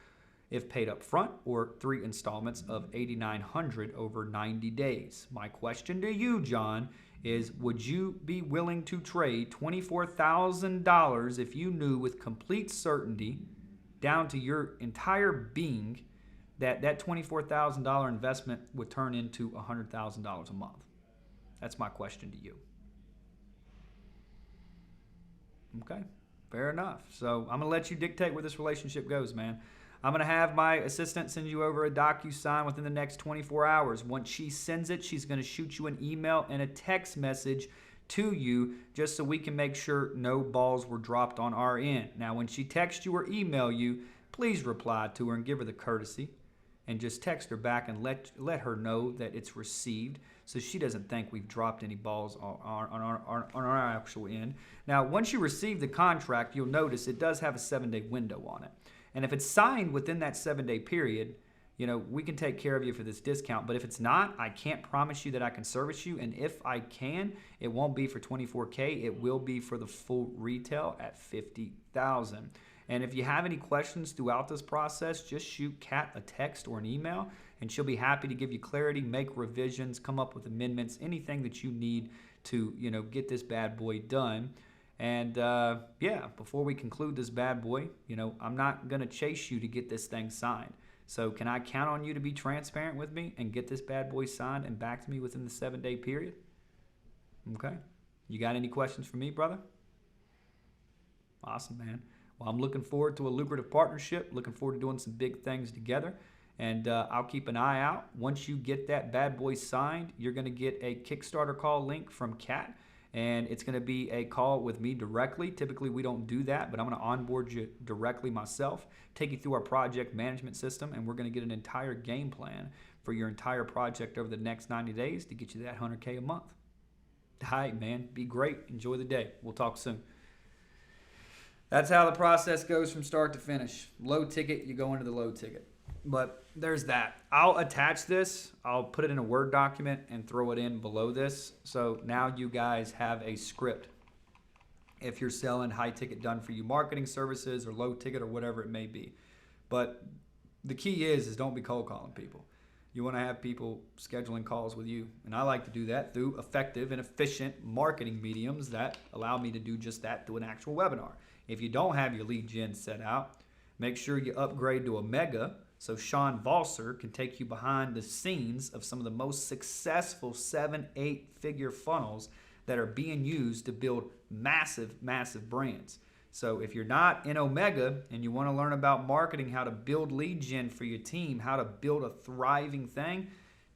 [SPEAKER 1] if paid up front, or 3 installments of $8,900 over 90 days. My question to you, John, is would you be willing to trade $24,000 if you knew with complete certainty, down to your entire being, that $24,000 investment would turn into $100,000 a month? That's my question to you. Okay, fair enough. So I'm going to let you dictate where this relationship goes, man. I'm going to have my assistant send you over a DocuSign within the next 24 hours. Once she sends it, she's going to shoot you an email and a text message to you just so we can make sure no balls were dropped on our end. Now, when she texts you or email you, please reply to her and give her the courtesy and just text her back and let her know that it's received so she doesn't think we've dropped any balls on our actual end. Now, once you receive the contract, you'll notice it does have a 7-day window on it. And if it's signed within that 7-day period, we can take care of you for this discount. But if it's not, I can't promise you that I can service you. And if I can, it won't be for $24K. It will be for the full retail at $50,000. And if you have any questions throughout this process, just shoot Kat a text or an email, and she'll be happy to give you clarity, make revisions, come up with amendments, anything that you need to, get this bad boy done. And yeah, before we conclude this bad boy, I'm not going to chase you to get this thing signed. So can I count on you to be transparent with me and get this bad boy signed and back to me within the 7-day period? Okay. You got any questions for me, brother? Awesome, man. Well, I'm looking forward to a lucrative partnership, looking forward to doing some big things together. And I'll keep an eye out. Once you get that bad boy signed, you're going to get a Kickstarter call link from Kat. And it's going to be a call with me directly. Typically, we don't do that, but I'm going to onboard you directly myself, take you through our project management system, and we're going to get an entire game plan for your entire project over the next 90 days to get you that 100K a month. All right, man. Be great. Enjoy the day. We'll talk soon. That's how the process goes from start to finish. Low ticket, you go into the low ticket. But there's that. I'll attach this. I'll put it in a Word document and throw it in below this. So now you guys have a script. If you're selling high ticket done for you marketing services or low ticket or whatever it may be. But the key is don't be cold calling people. You want to have people scheduling calls with you. And I like to do that through effective and efficient marketing mediums that allow me to do just that through an actual webinar. If you don't have your lead gen set out, make sure you upgrade to a mega so Sean Valser can take you behind the scenes of some of the most successful 7-8 figure funnels that are being used to build massive, massive brands. So if you're not in Omega and you want to learn about marketing, how to build lead gen for your team, how to build a thriving thing,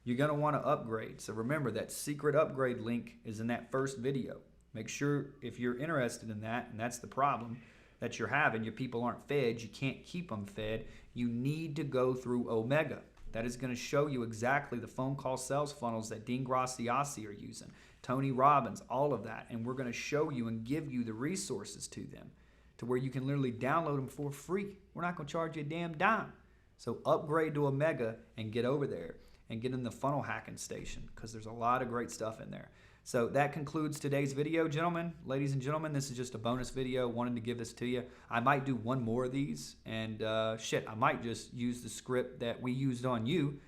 [SPEAKER 1] you're going to want to upgrade. So remember, that secret upgrade link is in that first video. Make sure if you're interested in that, and that's the problem that you're having, your people aren't fed, you can't keep them fed, you need to go through Omega. That is going to show you exactly the phone call sales funnels that Dean Graciasi are using, Tony Robbins, all of that. And we're going to show you and give you the resources to them to where you can literally download them for free. We're not going to charge you a damn dime. So upgrade to Omega and get over there and get in the funnel hacking station, because there's a lot of great stuff in there. So that concludes today's video, gentlemen. Ladies and gentlemen, this is just a bonus video. Wanted to give this to you. I might do one more of these, and I might just use the script that we used on you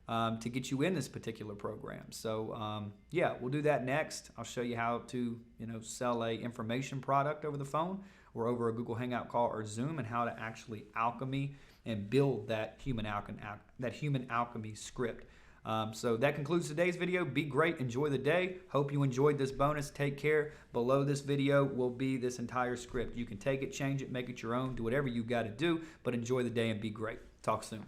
[SPEAKER 1] to get you in this particular program. So yeah, we'll do that next. I'll show you how to sell a information product over the phone or over a Google Hangout call or Zoom, and how to actually alchemy and build that human alchemy script. So that concludes today's video. Be great. Enjoy the day. Hope you enjoyed this bonus. Take care. Below this video will be this entire script. You can take it, change it, make it your own, do whatever you got to do, but enjoy the day and be great. Talk soon.